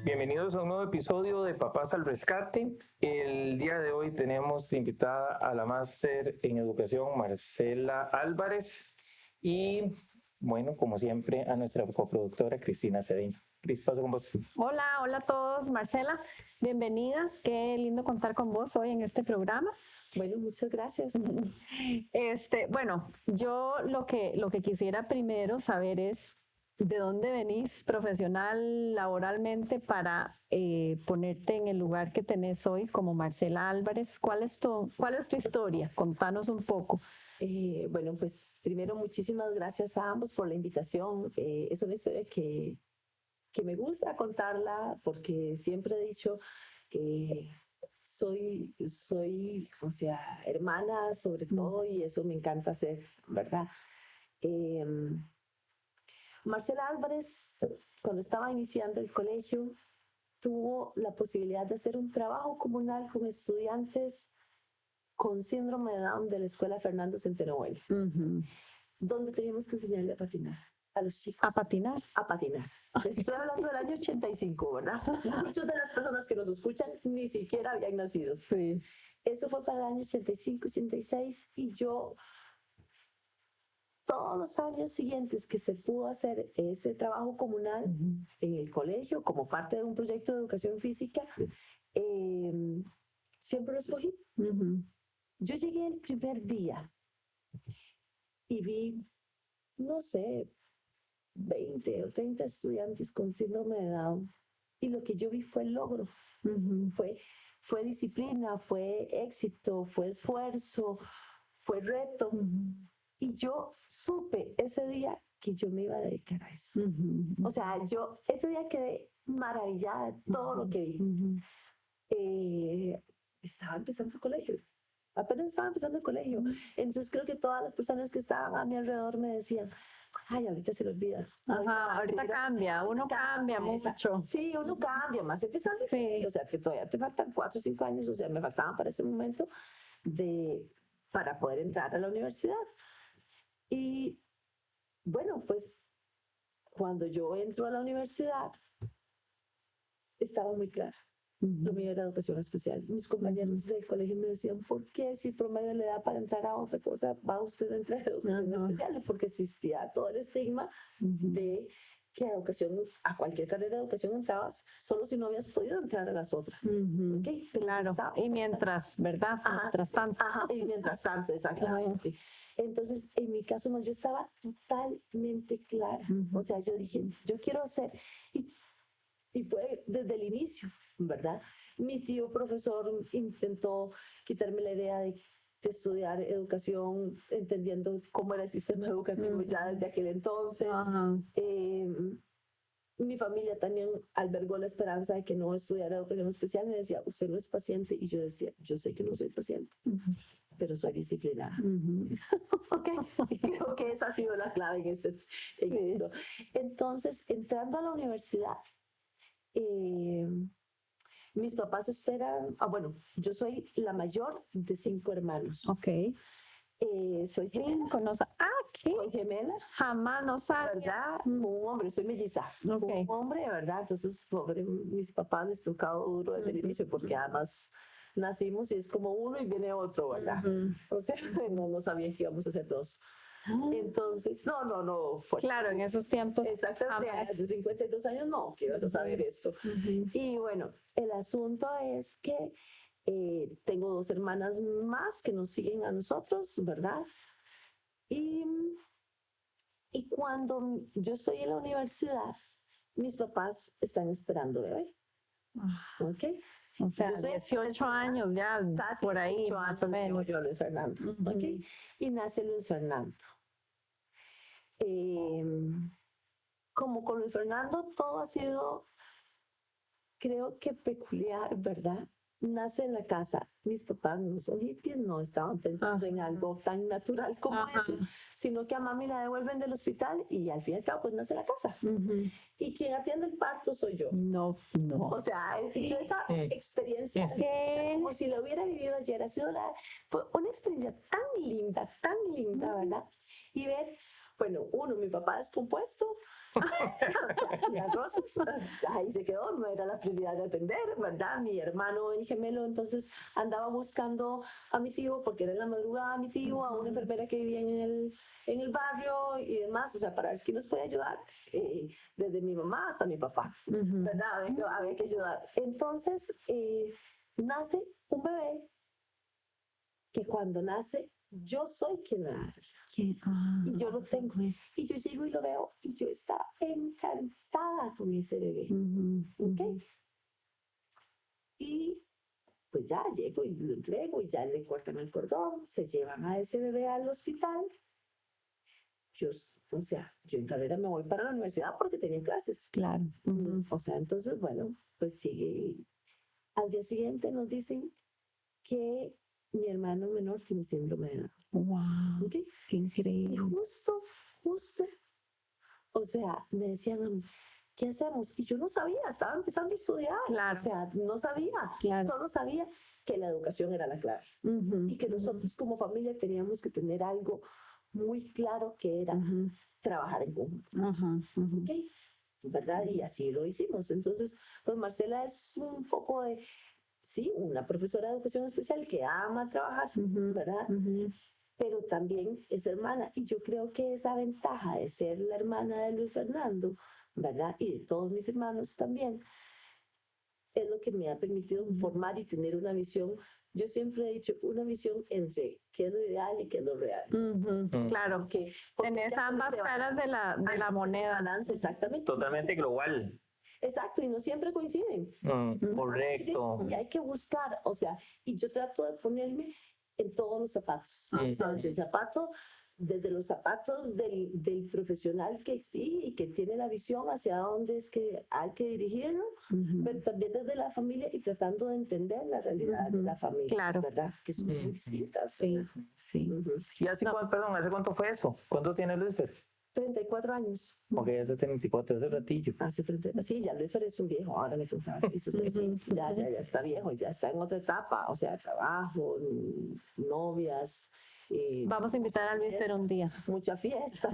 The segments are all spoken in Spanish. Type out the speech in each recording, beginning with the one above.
Bienvenidos a un nuevo episodio de Papás al Rescate. El día de hoy tenemos de invitada a la máster en educación Marcela Álvarez y, bueno, como siempre, a nuestra coproductora Cristina Cedino. Cris, paso con vos. Hola a todos. Marcela, bienvenida. Qué lindo contar con vos hoy en este programa. Bueno, muchas gracias. Bueno, yo lo que quisiera primero saber es de dónde venís profesional, laboralmente, para ponerte en el lugar que tenés hoy como Marcela Álvarez. ¿Cuál es tu historia? Contanos un poco. Bueno, pues primero muchísimas gracias a ambos por la invitación. Es una historia que me gusta contarla porque siempre he dicho que soy, o sea, hermana sobre todo, y eso me encanta hacer, ¿verdad? Marcela Álvarez, cuando estaba iniciando el colegio, tuvo la posibilidad de hacer un trabajo comunal con estudiantes con síndrome de Down de la escuela Fernando Centeno, donde teníamos que enseñarle a patinar a los chicos. ¿A patinar? A patinar. Estoy hablando del año 85, ¿verdad? Muchas de las personas que nos escuchan ni siquiera habían nacido. Sí. Eso fue para el año 85, 86, y yo, todos los años siguientes que se pudo hacer ese trabajo comunal en el colegio, como parte de un proyecto de educación física, siempre lo escogí. Yo llegué el primer día y vi, no sé, 20 o 30 estudiantes con síndrome de Down, y lo que yo vi fue el logro. Fue disciplina, fue éxito, fue esfuerzo, fue reto. Y yo supe ese día que yo me iba a dedicar a eso. O sea, yo ese día quedé maravillada de todo lo que vi. Estaba empezando el colegio. Apenas estaba empezando el colegio. Entonces creo que todas las personas que estaban a mi alrededor me decían, ay, ahorita se lo olvidas. Ahorita cambia, uno cambia mucho. Sí, uno cambia, más empezando. Sí. O sea, que todavía te faltan 4 o 5 años, o sea, me faltaban para ese momento para poder entrar a la universidad. Y bueno, pues cuando yo entro a la universidad, estaba muy clara. Lo mío era educación especial. Mis compañeros del colegio me decían, ¿por qué si el promedio le da para entrar a otra cosa, va usted a entrar a educación especial? Porque existía todo el estigma de que a cualquier carrera de educación entrabas solo si no habías podido entrar a las otras. ¿Okay? Claro, y mientras, ¿verdad? Mientras tanto. Y mientras tanto, exactamente. Entonces, en mi caso, no, yo estaba totalmente clara. O sea, yo dije, yo quiero hacer... Y fue desde el inicio, ¿verdad? Mi tío profesor intentó quitarme la idea de estudiar educación, entendiendo cómo era el sistema educativo ya desde aquel entonces. Mi familia también albergó la esperanza de que no estudiara educación especial. Me decía, usted no es paciente. Y yo decía, yo sé que no soy paciente, pero soy disciplinada. Y creo que esa ha sido la clave en esto. Entonces, entrando a la universidad, mis papás esperan, bueno, yo soy la mayor de 5 hermanos. Soy gemela. ¿Qué? Soy gemela. Jamás no sabía. ¿Verdad? Un hombre, soy melliza. Un hombre, ¿verdad? Entonces, pobre, mis papás les tocado duro desde el inicio, porque además nacimos y es como uno y viene otro, ¿verdad? O sea, no sabían que íbamos a ser 2. Entonces, no. Claro, en esos tiempos. Exactamente, hace 52 años no, que ibas a saber esto. Y bueno, el asunto es que tengo 2 hermanas más que nos siguen a nosotros, ¿verdad? Y cuando yo estoy en la universidad, mis papás están esperando bebé. O sea, 18 años ya, por ahí, más o menos. Yo, Luis Fernando. Y nace Luis Fernando. Como con Luis Fernando, todo ha sido, creo que peculiar, ¿verdad? Nace en la casa. Mis papás no son hippies, no estaban pensando en algo tan natural como eso, sino que a mami la devuelven del hospital y al fin y al cabo, pues nace en la casa. Y quien atiende el parto soy yo. No. O sea, yo esa experiencia, como si la hubiera vivido ayer, ha sido una experiencia tan linda, ¿verdad? Y ver Bueno, uno, mi papá descompuesto, las cosas, ahí se quedó, no era la prioridad de atender, ¿verdad? Mi hermano, el gemelo, entonces andaba buscando a mi tío, porque era en la madrugada mi tío, a una enfermera que vivía en el barrio y demás, o sea, para ver quién nos puede ayudar, desde mi mamá hasta mi papá, ¿verdad? Había que ayudar. Entonces, nace un bebé que cuando nace, yo soy quien lo da. Y yo lo tengo. Y yo llego y lo veo y yo estaba encantada con ese bebé. ¿Ok? Y pues ya llego y lo entrego y ya le cortan el cordón, se llevan a ese bebé al hospital. Yo, o sea, yo en carrera me voy para la universidad porque tenía clases. Claro. O sea, entonces, bueno, pues sigue. Al día siguiente nos dicen que mi hermano menor tiene síndrome de Down. Wow, ¿Ok? qué Y increíble. justo, o sea, me decían a mí, ¿qué hacemos? Y yo no sabía, estaba empezando a estudiar. Claro. O sea, no sabía. Claro. Solo sabía que la educación era la clave. Y que nosotros como familia teníamos que tener algo muy claro que era trabajar en conjunto. ¿Ok? ¿Verdad? Y así lo hicimos. Entonces, pues Marcela es un poco de, sí, una profesora de educación especial que ama trabajar, ¿verdad? Pero también es hermana. Y yo creo que esa ventaja de ser la hermana de Luis Fernando, ¿verdad? Y de todos mis hermanos también, es lo que me ha permitido formar y tener una visión. Yo siempre he dicho, una visión entre qué es lo ideal y qué es lo real. Claro, Porque tenés ya ambas se va- caras de la moneda. balance, exactamente. Totalmente global. Exacto, y no siempre coinciden. Correcto. Y hay que buscar, o sea, y yo trato de ponerme en todos los zapatos. O sea, desde los zapatos del profesional que sí y que tiene la visión hacia dónde es que hay que dirigirlo, pero también desde la familia y tratando de entender la realidad de la familia, Claro. ¿verdad? Que son muy distintas. Sí, ¿verdad? sí. ¿Y perdón, hace cuánto fue eso? ¿Cuánto tiene Luis? 34 años. Ok, hace 34, hace ratillo. Hace 30, sí, ya Luis es un viejo, ahora me contaba. Ya está viejo, ya está en otra etapa, o sea, trabajo, novias. Vamos a invitar a Luis Fer un día. Mucha fiesta,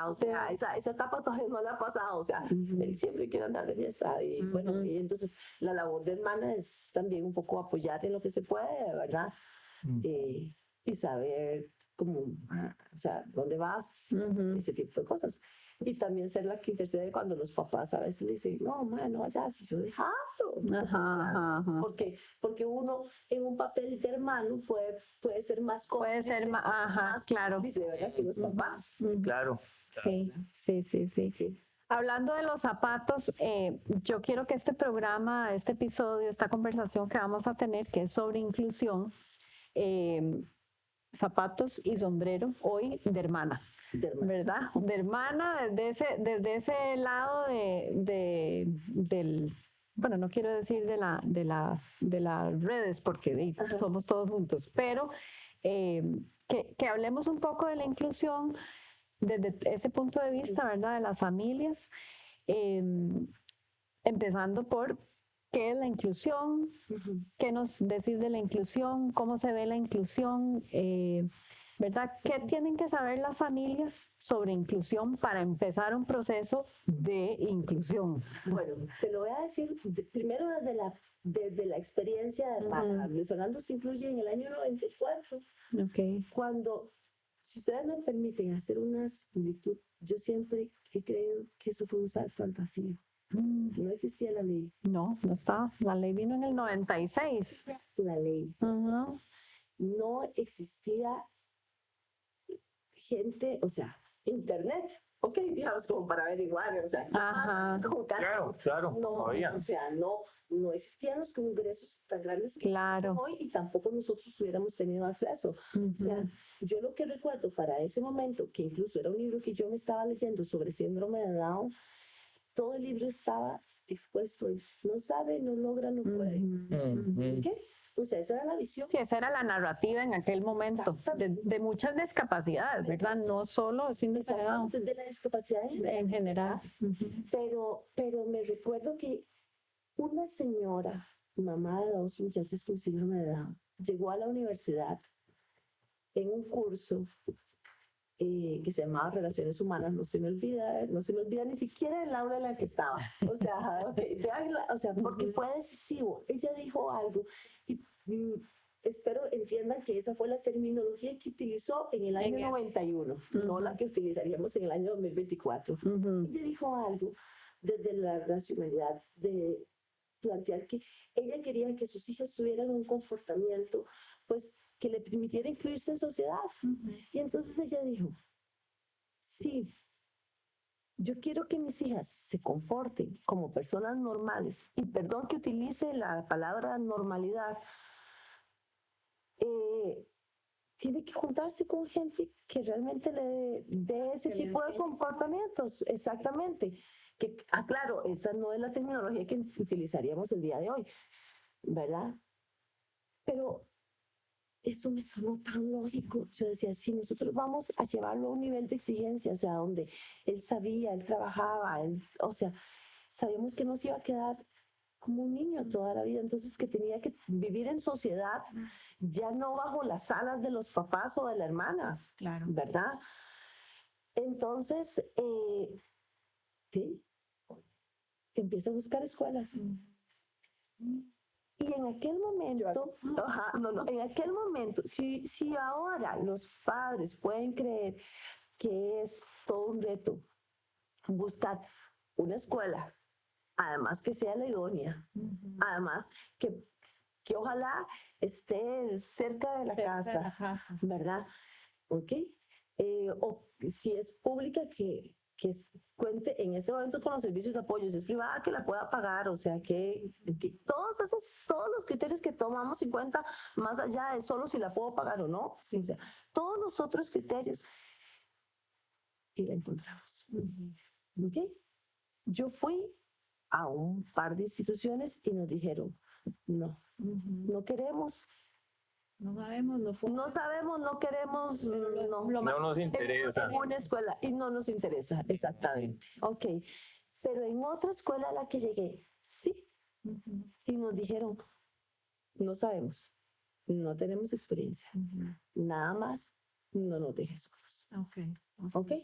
o sea, esa etapa todavía no la ha pasado, o sea, él siempre quiere andar de fiesta. Y bueno, y entonces la labor de hermana es también un poco apoyar en lo que se puede, ¿verdad? Y saber cómo, o sea, dónde vas, ese tipo de cosas. Y también ser la que intercede cuando los papás a veces le dicen, no, no, ya, si yo dejado. Porque uno en un papel de hermano puede ser más Puede ser más, claro. Dice, ¿verdad? Que los papás. Claro. Sí. Hablando de los zapatos, yo quiero que este programa, este episodio, esta conversación que vamos a tener, que es sobre inclusión, zapatos y sombrero, hoy de hermana, ¿verdad? De hermana, desde ese lado del, bueno, no quiero decir de las redes, porque somos todos juntos, pero que hablemos un poco de la inclusión desde ese punto de vista, ¿verdad? De las familias, empezando por qué es la inclusión, qué nos decís de la inclusión, cómo se ve la inclusión, ¿verdad? ¿Qué tienen que saber las familias sobre inclusión para empezar un proceso de inclusión? Bueno, te lo voy a decir primero desde la experiencia de hermana. Luis Fernando se incluye en el año 94. Cuando, si ustedes me permiten hacer una similitud, yo siempre he creído que eso fue usar fantasía. No existía la ley. No estaba. La ley vino en el 96. La ley. No existía gente, o sea, internet. Ok, digamos, como para averiguar, o sea, claro, no existían los congresos tan grandes como hoy y tampoco nosotros hubiéramos tenido acceso. O sea, yo lo que recuerdo para ese momento, que incluso era un libro que yo me estaba leyendo sobre síndrome de Down, todo el libro estaba expuesto, no sabe, no logra, no puede. ¿Qué? O sea, esa era la visión. Sí, esa era la narrativa en aquel momento, de muchas discapacidades, ¿verdad? No solo síndrome de Down. De la discapacidad en general. Pero me recuerdo que una señora, mamá de 2 muchachos con síndrome de Down, llegó a la universidad en un curso que se llamaba Relaciones Humanas. No se me olvida ni siquiera el aula en la que estaba. O sea, porque fue decisivo. Ella dijo algo y espero entiendan que esa fue la terminología que utilizó en el año 91, no la que utilizaríamos en el año 2024. Ella dijo algo desde la racionalidad de plantear que ella quería que sus hijas tuvieran un comportamiento, pues, que le permitiera incluirse en sociedad. Y entonces ella dijo, sí, yo quiero que mis hijas se comporten como personas normales, y perdón que utilice la palabra normalidad, tiene que juntarse con gente que realmente le dé ese tipo de comportamientos, exactamente. Que, claro, esa no es la terminología que utilizaríamos el día de hoy, ¿verdad? Pero eso me sonó tan lógico. Yo decía, si nosotros vamos a llevarlo a un nivel de exigencia, o sea, donde él sabía, él trabajaba, o sea, sabíamos que no se iba a quedar como un niño toda la vida, entonces que tenía que vivir en sociedad, ya no bajo las alas de los papás o de la hermana, Claro. ¿verdad? Entonces, ¿sí? Empiezo a buscar escuelas. Y en aquel momento, en aquel momento, si ahora los padres pueden creer que es todo un reto buscar una escuela, además que sea la idónea, además que ojalá esté cerca de la casa, ¿verdad? ¿Ok? O si es pública, que cuente en ese momento con los servicios de apoyo, si es privada, que la pueda pagar, o sea, que todos los criterios que tomamos en cuenta, más allá de solo si la puedo pagar o no, o sea, todos los otros criterios, y la encontramos. ¿Ok? Yo fui a un par de instituciones y nos dijeron, no, no queremos. No sabemos, No queremos, No nos interesa. En una escuela, y no nos interesa, exactamente. Ok, pero en otra escuela a la que llegué, sí. Y nos dijeron, no sabemos, no tenemos experiencia, nada más, no nos dejes solos. Ok.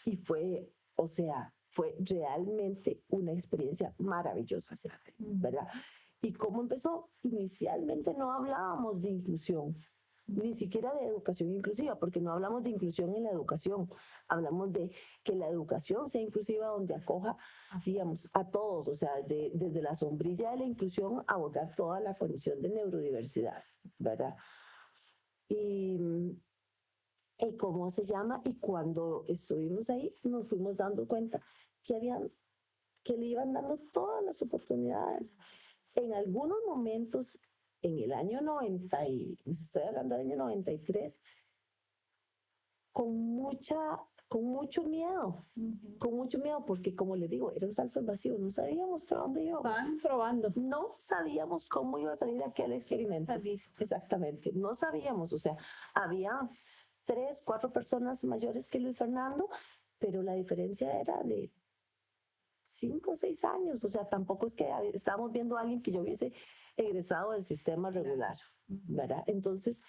Y fue, o sea, fue realmente una experiencia maravillosa, ¿verdad? ¿Y cómo empezó? Inicialmente no hablábamos de inclusión, ni siquiera de educación inclusiva, porque no hablamos de inclusión en la educación, hablamos de que la educación sea inclusiva donde acoja, digamos, a todos, o sea, desde la sombrilla de la inclusión abordar toda la condición de neurodiversidad, ¿verdad? Y cómo se llama, y cuando estuvimos ahí nos fuimos dando cuenta que le iban dando todas las oportunidades. En algunos momentos, en el año 90, estoy hablando del año 93, con mucho miedo, porque como les digo, era un salto al vacío, no sabíamos para dónde íbamos. Estaban probando. No sabíamos cómo iba a salir aquel experimento. Exactamente, no sabíamos, o sea, había 3, 4 personas mayores que Luis Fernando, pero la diferencia era de 5 o 6 años, o sea, tampoco es que estábamos viendo a alguien que yo hubiese egresado del sistema regular, ¿verdad? Entonces,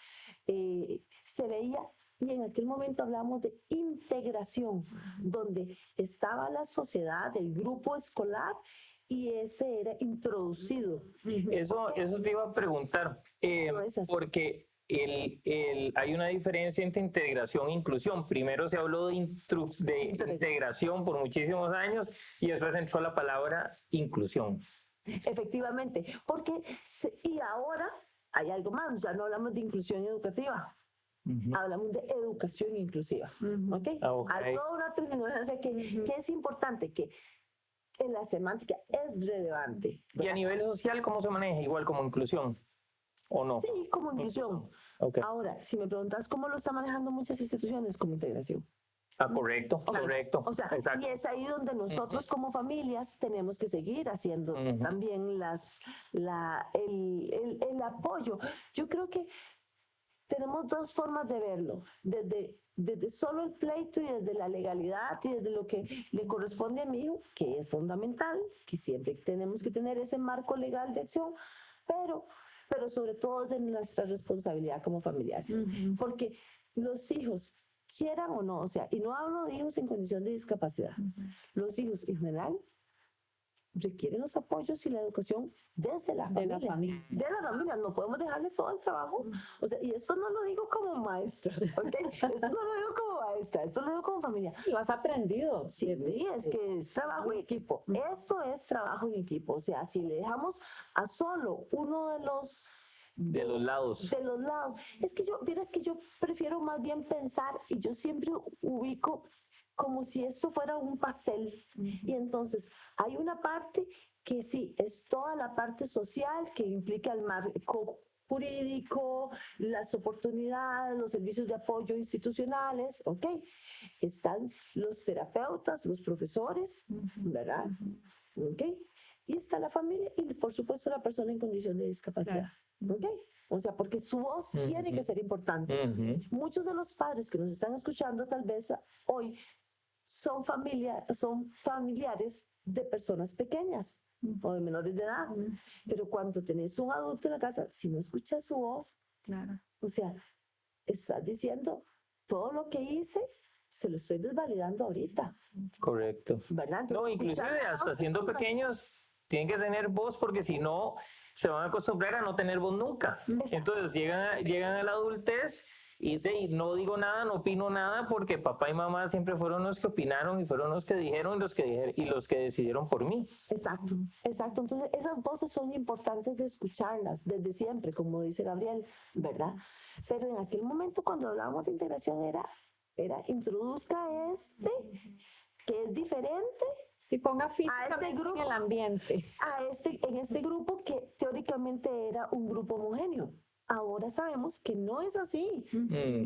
se veía, y en aquel momento hablamos de integración, donde estaba la sociedad, el grupo escolar, y ese era introducido. Eso te iba a preguntar, porque hay una diferencia entre integración e inclusión. Primero se habló de integración por muchísimos años y después entró la palabra inclusión. Efectivamente, porque y ahora hay algo más, ya no hablamos de inclusión educativa, hablamos de educación inclusiva. ¿Okay? Hay toda una terminología que es importante, que en la semántica es relevante, ¿verdad? ¿Y a nivel social cómo se maneja? ¿Igual como inclusión? ¿O no? Sí, como inclusión. Okay. Ahora, si me preguntas cómo lo están manejando muchas instituciones, como integración. Correcto, correcto. O sea, exacto. Y es ahí donde nosotros como familias tenemos que seguir haciendo también el apoyo. Yo creo que tenemos 2 formas de verlo, desde solo el pleito y desde la legalidad y desde lo que le corresponde a mi hijo, que es fundamental, que siempre tenemos que tener ese marco legal de acción, pero sobre todo de nuestra responsabilidad como familiares, porque los hijos quieran o no, o sea, y no hablo de hijos en condición de discapacidad. Los hijos en general requieren los apoyos y la educación desde la De la familia. familia. De la familia, no podemos dejarle todo el trabajo. O sea, y esto no lo digo como maestra, ¿ok? Esto no lo digo como maestra, esto lo digo como familia. Lo has aprendido. Sí, es que es trabajo en equipo. Eso es trabajo en equipo. O sea, si le dejamos a solo uno de los lados. de los lados. Es que vieras que yo prefiero más bien pensar y yo siempre ubico como si esto fuera un pastel. Y entonces hay una parte que sí, es toda la parte social que implica el marco jurídico, las oportunidades, los servicios de apoyo institucionales, ¿ok? Están los terapeutas, los profesores, ¿verdad? ¿Ok? Y está la familia y por supuesto la persona en condición de discapacidad. ¿Ok? O sea, porque su voz tiene que ser importante. Muchos de los padres que nos están escuchando tal vez hoy son familiares de personas pequeñas o de menores de edad. Pero cuando tenés un adulto en la casa, si no escuchas su voz, Claro. o sea, estás diciendo todo lo que hice, se lo estoy desvalidando ahorita. Correcto. ¿Verdad? Entonces, No, inclusive hasta siendo pequeños tienen que tener voz porque si no se van a acostumbrar a no tener voz nunca. Entonces llegan a la adultez y dice, no digo nada, no opino nada porque papá y mamá siempre fueron los que opinaron y fueron los que dijeron y los que decidieron por mí. Exacto, exacto. Entonces esas voces son importantes de escucharlas desde siempre, como dice Gabriel, ¿verdad? Pero en aquel momento cuando hablábamos de integración era introduzca que es diferente. Si ponga físicamente grupo, en el ambiente. En este grupo que teóricamente era un grupo homogéneo. Ahora sabemos que no es así.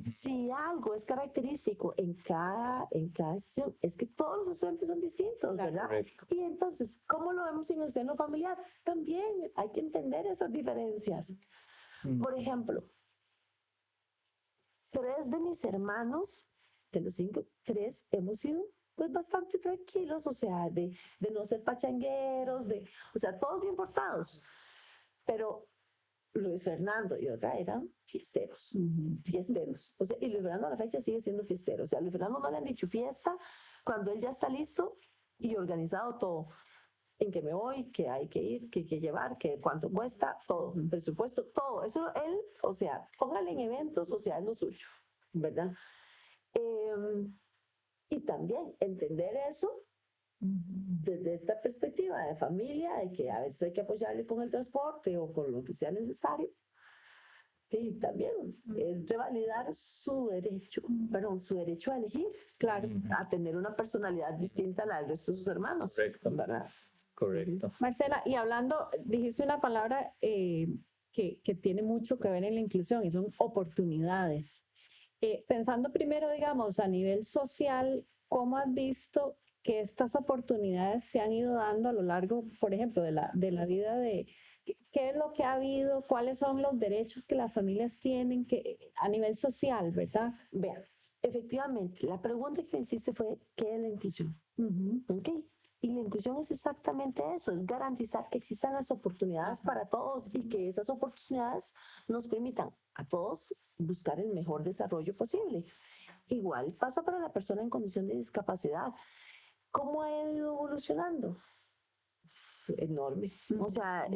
Si algo es característico en cada institución, es que todos los estudiantes son distintos, ¿verdad? Correcto. Y entonces, ¿cómo lo vemos en el seno familiar? También hay que entender esas diferencias. Por ejemplo, 3 de mis hermanos, de los 5, 3 hemos sido pues bastante tranquilos, o sea, de no ser pachangueros, o sea, todos bien portados. Pero Luis Fernando y otra eran fiesteros, fiesteros. O sea, y Luis Fernando a la fecha sigue siendo fiestero. O sea, a Luis Fernando no le han dicho fiesta cuando él ya está listo y organizado todo. En qué me voy, qué hay que ir, qué hay que llevar, qué cuánto cuesta, todo, presupuesto, todo. Eso él, o sea, póngale en eventos, o sea, es lo suyo, ¿verdad? Y también entender eso desde esta perspectiva de familia, de que a veces hay que apoyarle con el transporte o con lo que sea necesario. Y también es revalidar su derecho a elegir, Claro. a tener una personalidad distinta a la del resto de sus hermanos. Correcto. ¿Verdad? Correcto. Marcela, y hablando, dijiste una palabra que tiene mucho que ver en la inclusión y son oportunidades. Pensando primero, digamos, a nivel social, ¿cómo has visto que estas oportunidades se han ido dando a lo largo, por ejemplo, de la vida de qué es lo que ha habido, cuáles son los derechos que las familias tienen a nivel social, ¿verdad? Vean, efectivamente, la pregunta que me hiciste fue, ¿qué es la inclusión? ¿Ok? Y la inclusión es exactamente eso, es garantizar que existan las oportunidades para todos y que esas oportunidades nos permitan a todos buscar el mejor desarrollo posible. Igual pasa para la persona en condición de discapacidad. ¿Cómo ha ido evolucionando? Enorme. O sea,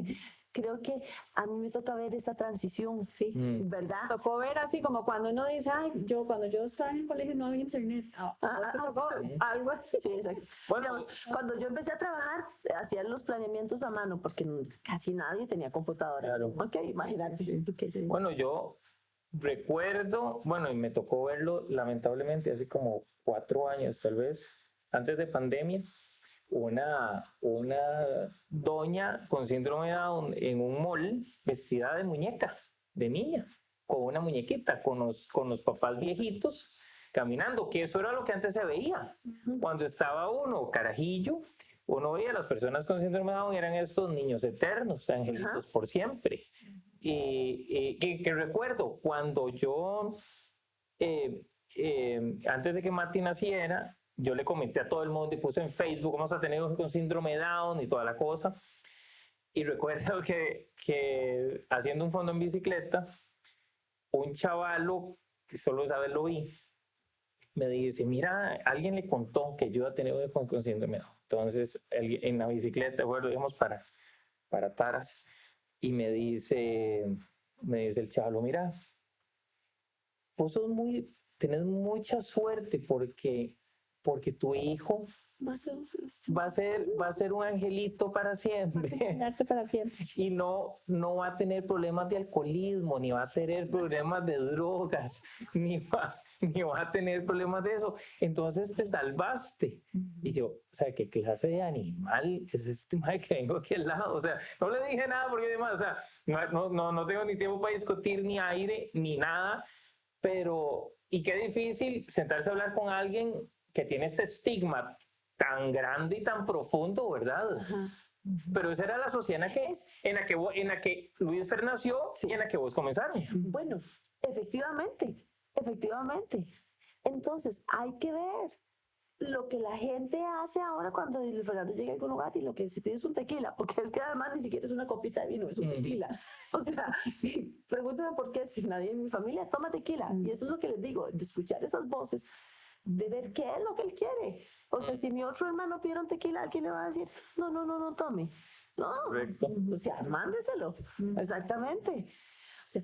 creo que a mí me toca ver esa transición, Sí. ¿verdad? Tocó ver así como cuando uno dice, ay, cuando yo estaba en el colegio no había internet. Tocó algo así. Sí, exacto. Bueno, cuando yo empecé a trabajar, hacía los planeamientos a mano porque casi nadie tenía computadora. Claro. Ok, imagínate. Bueno, yo recuerdo, y me tocó verlo lamentablemente hace como 4 años, tal vez, antes de pandemia, una doña con síndrome de Down en un mall vestida de muñeca, de niña, con una muñequita, con los papás viejitos caminando, que eso era lo que antes se veía. Cuando estaba uno carajillo, uno veía a las personas con síndrome de Down, eran estos niños eternos, angelitos por siempre. Y que recuerdo cuando yo, antes de que Mati naciera, yo le comenté a todo el mundo y puse en Facebook, vamos a tener hijos con síndrome de Down y toda la cosa. Y recuerdo que haciendo un fondo en bicicleta, un chavalo, que solo esa vez lo vi, me dice, mira, alguien le contó que yo iba a tener un hijo con síndrome de Down. Entonces, en la bicicleta, bueno, íbamos para Taras, y me dice el chavo, mira, vos tenés mucha suerte porque tu hijo va a ser un angelito para siempre. Para siempre. Y no va a tener problemas de alcoholismo, ni va a tener problemas de drogas, ni va a tener problemas de eso. Entonces te salvaste. Y yo, o sea, ¿qué clase de animal es este mae que vengo aquí al lado? O sea, no le dije nada porque además, o sea, no tengo ni tiempo para discutir, ni aire, ni nada. Pero, y qué difícil sentarse a hablar con alguien que tiene este estigma tan grande y tan profundo, ¿verdad? Ajá. Pero esa era la sociedad en la que Luis Fer nació, sí, y en la que vos comenzaron. Bueno, efectivamente. Entonces, hay que ver lo que la gente hace ahora cuando Fernando llega a algún lugar y lo que se pide es un tequila, porque es que además ni siquiera es una copita de vino, es un tequila. O sea, pregúntame por qué si nadie en mi familia toma tequila. Y eso es lo que les digo, de escuchar esas voces, de ver qué es lo que él quiere. O sea, si mi otro hermano pide un tequila, ¿alguien le va a decir, no tome? No, correcto. O sea, mándeselo. Exactamente. O sea,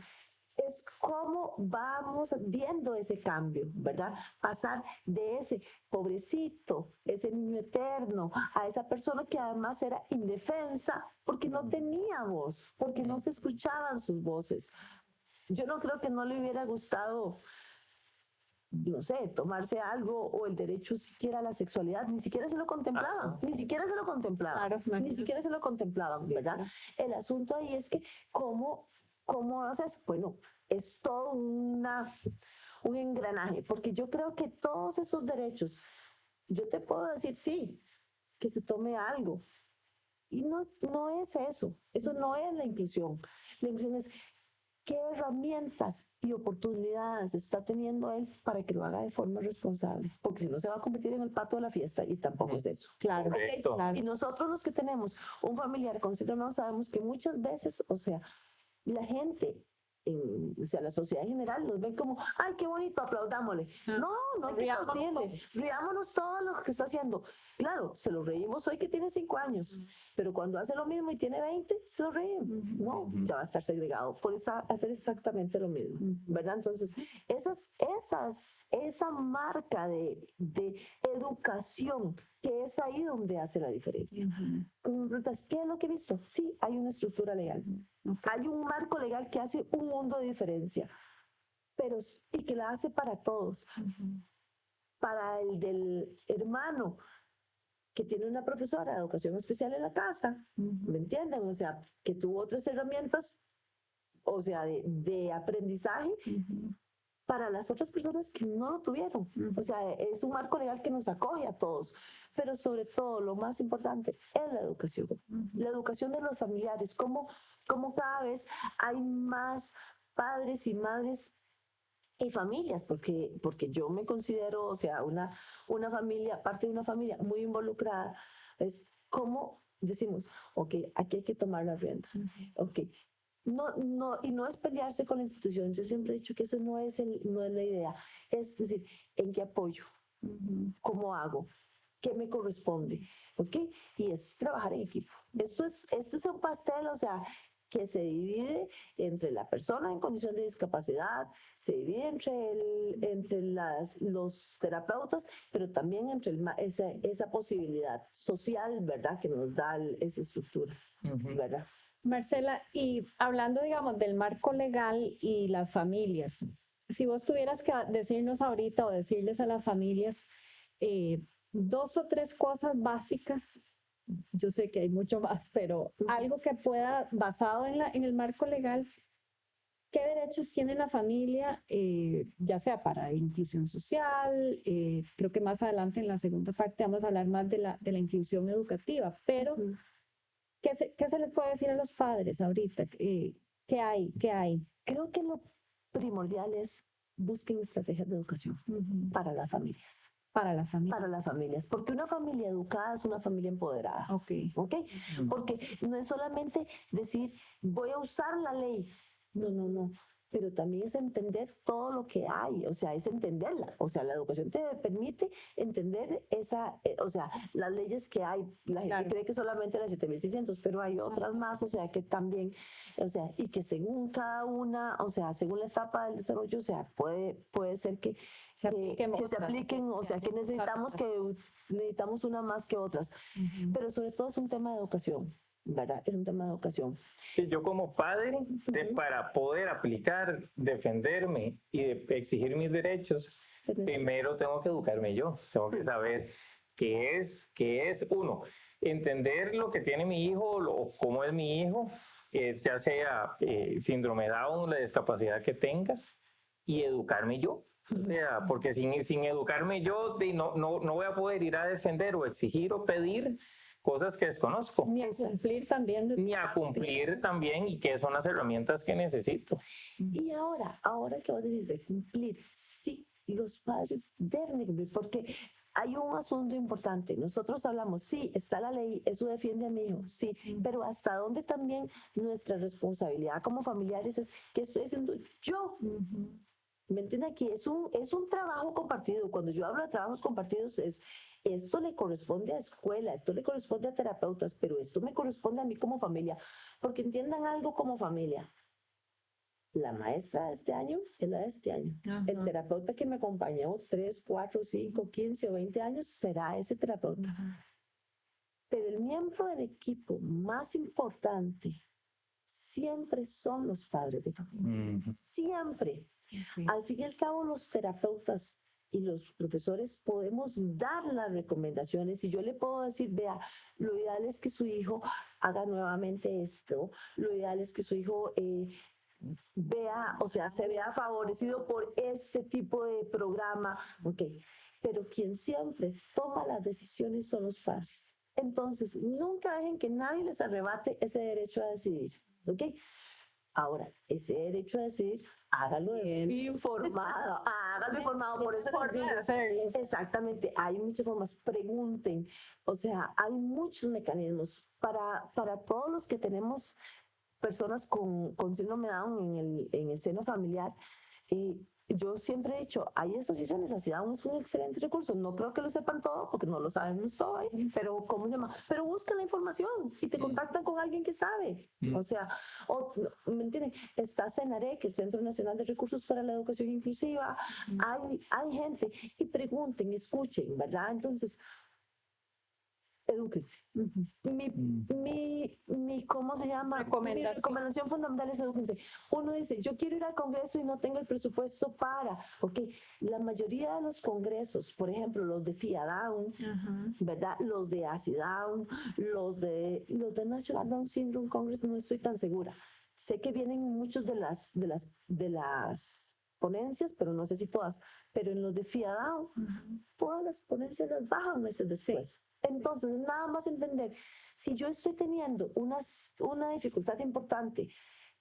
es como vamos viendo ese cambio, ¿verdad? Pasar de ese pobrecito, ese niño eterno, a esa persona que además era indefensa porque no tenía voz, porque no se escuchaban sus voces. Yo no creo que no le hubiera gustado, no sé, tomarse algo o el derecho siquiera a la sexualidad, ni siquiera se lo contemplaban, ni siquiera se lo contemplaban, ni siquiera se lo contemplaban, ¿verdad? El asunto ahí es que ¿cómo haces? Bueno, es todo un engranaje, porque yo creo que todos esos derechos, yo te puedo decir, sí, que se tome algo, y no es eso no es la inclusión. La inclusión es qué herramientas y oportunidades está teniendo él para que lo haga de forma responsable, porque si no se va a convertir en el pato de la fiesta y tampoco es eso. Claro, ¿Okay? claro. Y nosotros los que tenemos un familiar con síndrome de Down sabemos que muchas veces, o sea, la gente, o sea, la sociedad en general los ven como, ay, qué bonito, aplaudámosle. No hay que aplaudirle, riámonos todo lo que está haciendo. Claro, se lo reímos hoy que tiene 5 años, pero cuando hace lo mismo y tiene 20, se lo reímos. No, ya va a estar segregado por hacer exactamente lo mismo, ¿verdad? Entonces, esa marca de educación, que es ahí donde hace la diferencia. ¿Qué es lo que he visto? Sí, hay una estructura legal. Hay un marco legal que hace un mundo de diferencia, y que la hace para todos. Para el del hermano que tiene una profesora de educación especial en la casa, ¿me entienden? O sea, que tuvo otras herramientas, o sea, de aprendizaje, para las otras personas que no lo tuvieron. O sea, es un marco legal que nos acoge a todos. Pero sobre todo, lo más importante es la educación. La educación de los familiares. Cómo cada vez hay más padres y madres y familias, porque yo me considero, o sea, una familia, parte de una familia muy involucrada. Es como decimos, ok, aquí hay que tomar las riendas. Ok, y no es pelearse con la institución. Yo siempre he dicho que eso no es la idea. Es decir, ¿en qué apoyo? ¿Cómo hago? ¿Qué me corresponde? ¿Ok? Y es trabajar en equipo. Esto es un pastel, o sea, que se divide entre la persona en condición de discapacidad, se divide entre los terapeutas, pero también entre esa posibilidad social, ¿verdad?, que nos da esa estructura, ¿verdad? Marcela, y hablando, digamos, del marco legal y las familias, si vos tuvieras que decirnos ahorita o decirles a las familias 2 o 3 cosas básicas, yo sé que hay mucho más, pero algo que pueda, basado en el marco legal, ¿qué derechos tiene la familia, ya sea para inclusión social? Creo que más adelante en la segunda parte vamos a hablar más de la inclusión educativa, pero ¿qué se les puede decir a los padres ahorita? ¿Qué hay? Creo que lo primordial es busquen estrategias de educación para las familias. Para las familias. Para las familias, porque una familia educada es una familia empoderada. Ok. Porque no es solamente decir, voy a usar la ley. No. pero también es entender todo lo que hay, o sea, es entenderla. O sea, la educación te permite entender o sea, las leyes que hay. La gente cree que solamente las 7.600, pero hay otras más, o sea, que también, o sea, y que según cada una, o sea, según la etapa del desarrollo, o sea, puede ser que se apliquen, o sea, que necesitamos una más que otras. Pero sobre todo es un tema de educación, ¿verdad? Es un tema de educación. Sí, yo como padre, para poder aplicar, defenderme y exigir mis derechos, primero tengo que educarme yo, tengo que saber qué es uno, entender lo que tiene mi hijo o cómo es mi hijo, ya sea síndrome Down, la discapacidad que tenga, y educarme yo. O sea, porque sin educarme yo no voy a poder ir a defender o exigir o pedir cosas que desconozco. Ni a cumplir también. Ni a cumplir también, y qué son las herramientas que necesito. Y ahora que vos decís de cumplir, sí, los padres deben de cumplir, porque hay un asunto importante. Nosotros hablamos, sí, está la ley, eso defiende a mi hijo, sí, pero hasta dónde también nuestra responsabilidad como familiares es qué estoy haciendo yo. ¿Me entienden? Aquí es un trabajo compartido. Cuando yo hablo de trabajos compartidos, esto le corresponde a escuela, esto le corresponde a terapeutas, pero esto me corresponde a mí como familia. Porque entiendan algo como familia. La maestra de este año es la de este año. El terapeuta que me acompañó 3, 4, 5, 15 o 20 años será ese terapeuta. Pero el miembro del equipo más importante siempre son los padres de familia. Siempre. Al fin y al cabo, los terapeutas y los profesores podemos dar las recomendaciones y yo le puedo decir, vea, lo ideal es que su hijo haga nuevamente esto, lo ideal es que su hijo vea, o sea, se vea favorecido por este tipo de programa, ok, pero quien siempre toma las decisiones son los padres. Entonces, nunca dejen que nadie les arrebate ese derecho a decidir, ok. Ahora, ese derecho a decidir, hágalo informado, hágalo informado, por eso les digo, exactamente, hay muchas formas, pregunten, o sea, hay muchos mecanismos para todos los que tenemos personas con síndrome Down en el seno familiar. Yo siempre he dicho, hay asociaciones, así Down es un excelente recurso. No creo que lo sepan todo, porque no lo sabemos todo, pero ¿cómo se llama? Pero buscan la información y te contactan con alguien que sabe. O sea, ¿me entienden? Está CENARE, que es el Centro Nacional de Recursos para la Educación Inclusiva. Hay gente, y pregunten, escuchen, ¿verdad? Entonces, edúquense. ¿Cómo se llama? Mi recomendación fundamental es edúquense. Uno dice, yo quiero ir al congreso y no tengo el presupuesto para, ok, la mayoría de los congresos, por ejemplo, los de FIA Down, ¿verdad? Los de ACI Down, los de National Down Syndrome Congress, no estoy tan segura. Sé que vienen muchos de las ponencias, pero no sé si todas, pero en los de FIA Down, todas las ponencias las bajan meses después. Sí. Entonces, nada más entender, si yo estoy teniendo una dificultad importante,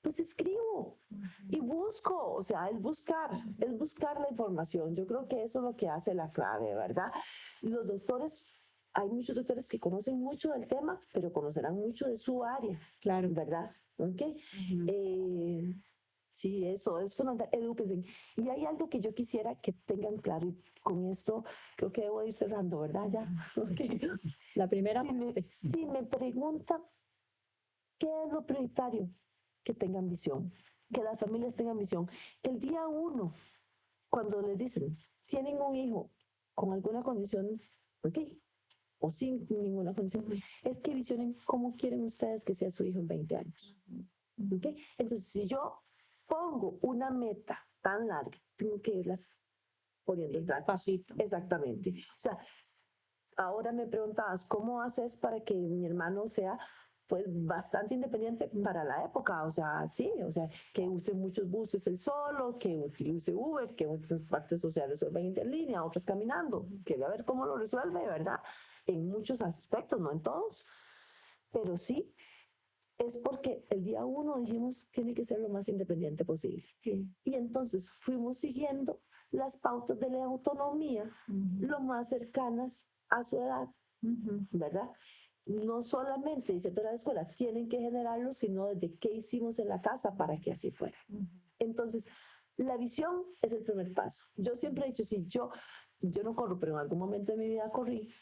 pues escribo y busco, o sea, es buscar la información. Yo creo que eso es lo que hace la clave, ¿verdad? Los doctores, hay muchos doctores que conocen mucho del tema, pero conocerán mucho de su área, claro, ¿verdad? ¿Ok? Sí, eso es fundamental, edúquense. Y hay algo que yo quisiera que tengan claro, y con esto creo que debo ir cerrando, ¿verdad? Ya. Okay. La primera. Si me preguntan qué es lo prioritario, que tengan visión, que las familias tengan visión. El día 1, cuando les dicen, tienen un hijo con alguna condición, ¿ok? O sin ninguna condición, es que visionen cómo quieren ustedes que sea su hijo en 20 años. ¿Ok? Entonces, si yo pongo una meta tan larga, tengo que irlas poniendo en pasito. Exactamente. O sea, ahora me preguntabas, ¿cómo haces para que mi hermano sea pues bastante independiente para la época? O sea, sí, o sea, que use muchos buses él solo, que use Uber, que otras partes sociales resuelvan en línea, otras caminando, que va a ver cómo lo resuelve, ¿verdad? En muchos aspectos, no en todos, pero sí. Es porque el día 1 dijimos tiene que ser lo más independiente posible. Sí. Y entonces fuimos siguiendo las pautas de la autonomía lo más cercanas a su edad, ¿verdad? No solamente diciendo la escuela, tienen que generarlo, sino desde qué hicimos en la casa para que así fuera. Entonces, la visión es el primer paso. Yo siempre he dicho, si yo no corro, pero en algún momento de mi vida corrí,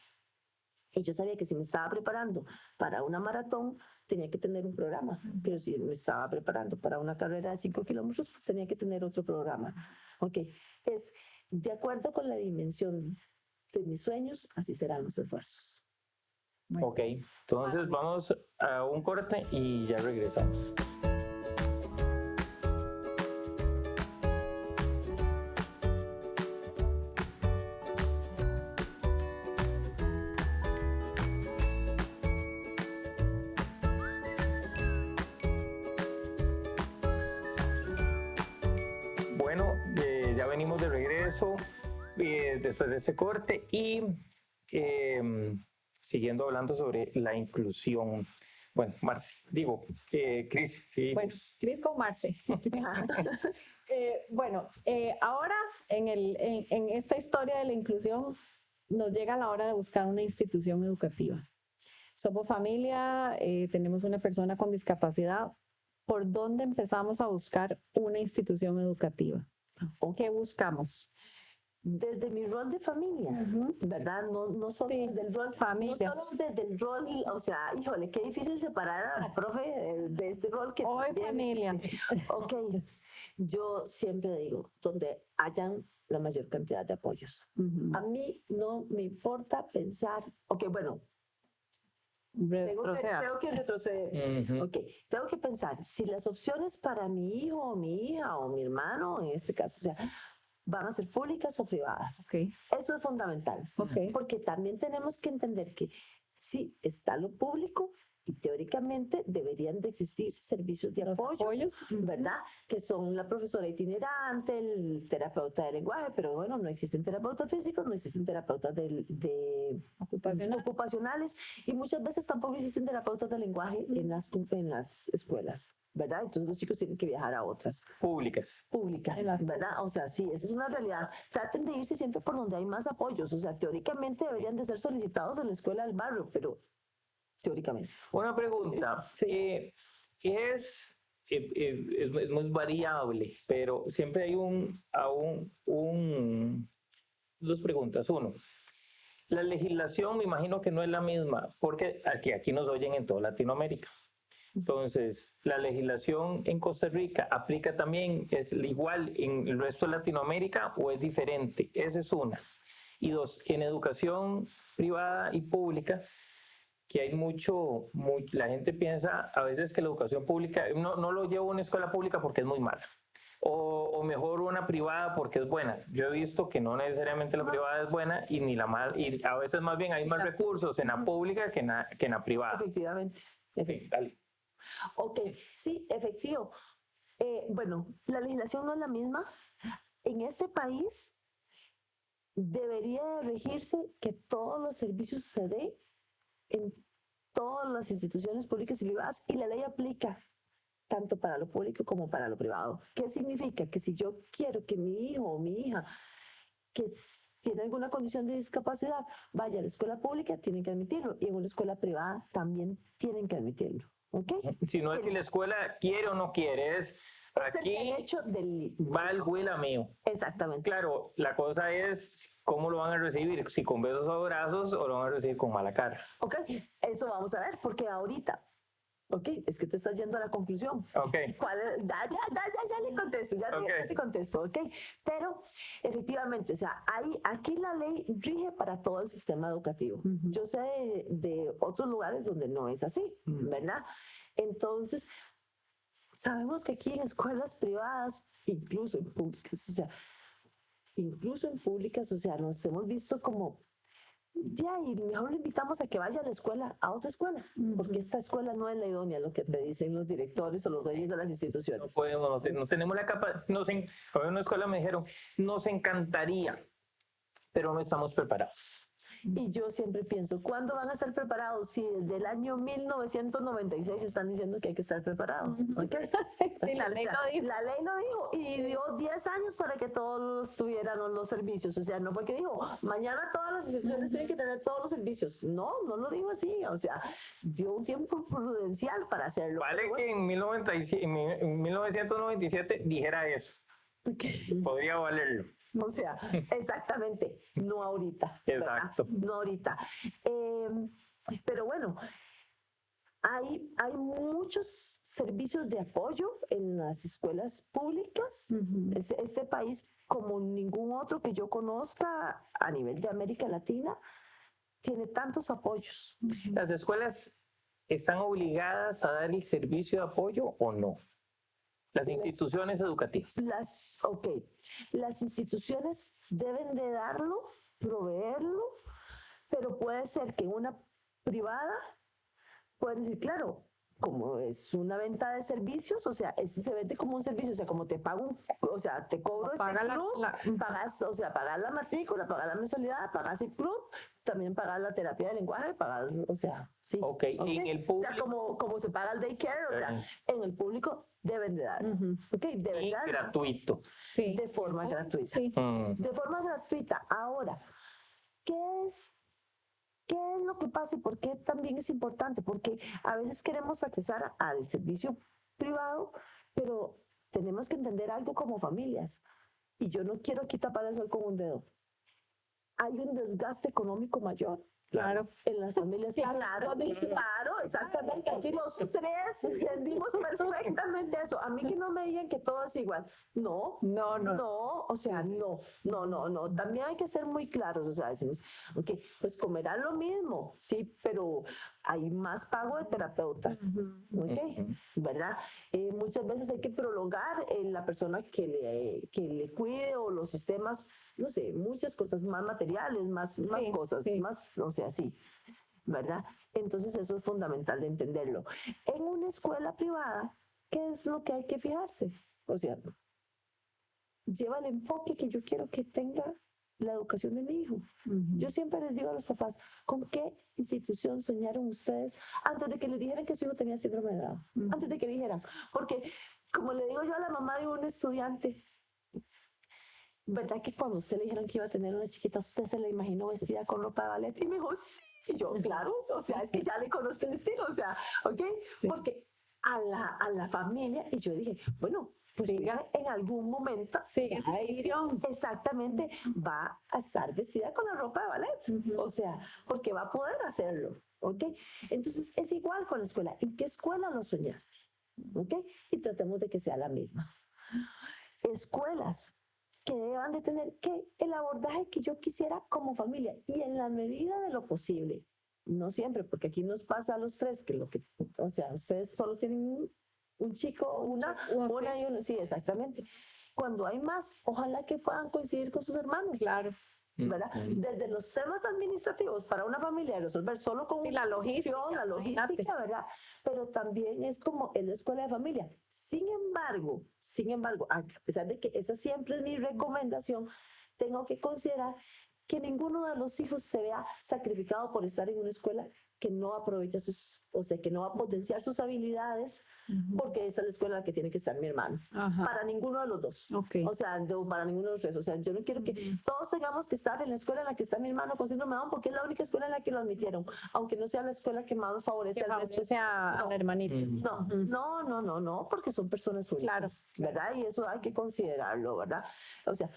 y yo sabía que si me estaba preparando para una maratón, tenía que tener un programa. Pero si me estaba preparando para una carrera de 5 kilómetros, pues tenía que tener otro programa. Ok, es de acuerdo con la dimensión de mis sueños, así serán los esfuerzos. Bueno, Ok, entonces vamos a un corte y ya regresamos. Bueno, ya venimos de regreso después de ese corte y siguiendo hablando sobre la inclusión. Bueno, Cris, sí. Bueno, Cris con Marce. Bueno, ahora en esta historia de la inclusión nos llega la hora de buscar una institución educativa. Somos familia, tenemos una persona con discapacidad. ¿Por dónde empezamos a buscar una institución educativa? ¿O qué buscamos? Desde mi rol de familia, ¿verdad? No solo Sí, desde el rol familia. No solo desde el rol, o sea, híjole, qué difícil separar a la profe de este rol que Hoy también familia. existe. Ok, yo siempre digo, donde hayan la mayor cantidad de apoyos. A mí no me importa pensar, ok, bueno, Retroceder. tengo que retroceder. Ujú. Ok, tengo que pensar si las opciones para mi hijo o mi hija o mi hermano, en este caso, o sea, van a ser públicas o privadas. Ok, Eso es fundamental, ok. porque también tenemos que entender que sí está lo público y teóricamente deberían de existir servicios de apoyo, Apoyos. ¿verdad? Que son la profesora itinerante, el terapeuta de lenguaje, pero bueno, no existen terapeutas físicos, no existen terapeutas ocupacionales y muchas veces tampoco existen terapeutas de lenguaje en las escuelas, ¿verdad? Entonces los chicos tienen que viajar a otras Públicas. públicas, ¿verdad? O sea, sí, eso es una realidad. Traten de irse siempre por donde hay más apoyos, o sea, teóricamente deberían de ser solicitados en la escuela del barrio, pero teóricamente. Una pregunta. Sí. Es muy variable, pero siempre hay dos preguntas. Uno, la legislación me imagino que no es la misma, porque aquí nos oyen en toda Latinoamérica. Entonces, ¿la legislación en Costa Rica aplica también, es igual en el resto de Latinoamérica o es diferente? Esa es una. Y dos, en educación privada y pública, que hay la gente piensa a veces que la educación pública, no lo llevo a una escuela pública porque es muy mala. O mejor una privada porque es buena. Yo he visto que no necesariamente la privada es buena y ni la mal, y a veces más bien hay más recursos en la pública que en la privada. Efectivamente. Sí, dale. Ok, sí, efectivo. Bueno, la legislación no es la misma. En este país debería de regirse que todos los servicios se den en todas las instituciones públicas y privadas y la ley aplica tanto para lo público como para lo privado. ¿Qué significa? Que si yo quiero que mi hijo o mi hija que tiene alguna condición de discapacidad vaya a la escuela pública, tienen que admitirlo, y en una escuela privada también tienen que admitirlo. ¿Ok? Si no es si la escuela quiere o no quiere, es aquí el derecho del... va el huila mío. Exactamente. Claro, la cosa es cómo lo van a recibir, si con besos o abrazos o lo van a recibir con mala cara. Ok, eso vamos a ver, porque ahorita, ok, es que te estás yendo a la conclusión. Ok. Ya le contesto, ya te contesto, ok. Pero efectivamente, o sea, aquí la ley rige para todo el sistema educativo. Yo sé de otros lugares donde no es así, ¿verdad? Entonces, sabemos que aquí en escuelas privadas, incluso en públicas, o sea, nos hemos visto como, ya, y mejor lo invitamos a que vaya a la escuela, a otra escuela, porque esta escuela no es la idónea, lo que me dicen los directores o los dueños de las instituciones. No podemos, no tenemos la capacidad. En una escuela me dijeron, nos encantaría, pero no estamos preparados. Y yo siempre pienso, ¿cuándo van a estar preparados? Si desde el año 1996 están diciendo que hay que estar preparados. ¿Okay? Sí, la ley lo dijo. La ley lo dijo y dio 10 años para que todos tuvieran los servicios. O sea, no fue que dijo, mañana todas las instituciones tienen que tener todos los servicios. No, no lo dijo así. O sea, dio un tiempo prudencial para hacerlo. Vale Pero que en 1997 dijera eso. Podría valerlo. O sea, exactamente, no ahorita. ¿verdad? Exacto. No ahorita. Pero bueno, hay muchos servicios de apoyo en las escuelas públicas. Este país, como ningún otro que yo conozca a nivel de América Latina, tiene tantos apoyos. ¿Las escuelas están obligadas a dar el servicio de apoyo o no? Las instituciones educativas. Las instituciones deben de darlo, proveerlo, pero puede ser que una privada pueden decir, claro, como es una venta de servicios, o sea, este se vende como un servicio, o sea, como te pago, o sea, te cobro Paga este club, pagas, o sea, pagas la matrícula, pagas la mensualidad, pagas el club, también pagas la terapia de lenguaje, pagas, o sea, sí. Ok, en el público. O sea, como se paga el daycare, o sea, en el público deben de dar, ok, deben Y dar. gratuito. Sí. De forma gratuita. Sí. De forma gratuita. Ahora, ¿qué es lo que pasa y por qué también es importante? Porque a veces queremos accesar al servicio privado, pero tenemos que entender algo como familias. Y yo no quiero aquí tapar el sol con un dedo. Hay un desgaste económico mayor. Claro. En las familias, claro, exactamente. Aquí los tres entendimos perfectamente eso. A mí que no me digan que todo es igual. No, o sea, no. También hay que ser muy claros, o sea, decimos, ok, pues comerán lo mismo, sí, pero hay más pago de terapeutas, ok, ¿verdad? Muchas veces hay que prolongar la persona que le cuide o los sistemas, no sé, muchas cosas, más materiales, más cosas, más, o sea, sí, ¿verdad? Entonces eso es fundamental de entenderlo. En una escuela privada, ¿qué es lo que hay que fijarse? O sea, lleva el enfoque que yo quiero que tenga la educación de mi hijo. Yo siempre les digo a los papás, ¿con qué institución soñaron ustedes antes de que les dijeran que su hijo tenía síndrome de Down? Antes de que dijeran, porque como le digo yo a la mamá de un estudiante, ¿verdad que cuando usted le dijeron que iba a tener una chiquita, usted se la imaginó vestida con ropa de ballet? Y me dijo, sí. Y yo, claro, o sea, es que ya le conozco el estilo, o sea, ¿ok? Porque a la familia, y yo dije, bueno, pues en algún momento, exactamente, va a estar vestida con la ropa de ballet, o sea, porque va a poder hacerlo, ¿ok? Entonces, es igual con la escuela. ¿En qué escuela lo soñaste? ¿Ok? Y tratemos de que sea la misma. Escuelas que deban de tener el abordaje que yo quisiera como familia y en la medida de lo posible. No siempre, porque aquí nos pasa a los tres o sea, ustedes solo tienen un chico, una y uno, sí, exactamente. Cuando hay más, ojalá que puedan coincidir con sus hermanos. Claro. ¿Verdad? Desde los temas administrativos para una familia resolver solo con la logística, ¿verdad? Pero también es como en la escuela de familia. Sin embargo, a pesar de que esa siempre es mi recomendación, tengo que considerar que ninguno de los hijos se vea sacrificado por estar en una escuela que no aprovecha que no va a potenciar sus habilidades, porque esa es la escuela en la que tiene que estar mi hermano. Para ninguno de los dos. Okay. O sea, para ninguno de los tres. O sea, yo no quiero que todos tengamos que estar en la escuela en la que está mi hermano con síndrome de Down, porque es la única escuela en la que lo admitieron, aunque no sea la escuela que más favorece al resto. Al hermanito. No, porque son personas únicas, ¿verdad? Y eso hay que considerarlo, ¿verdad? O sea,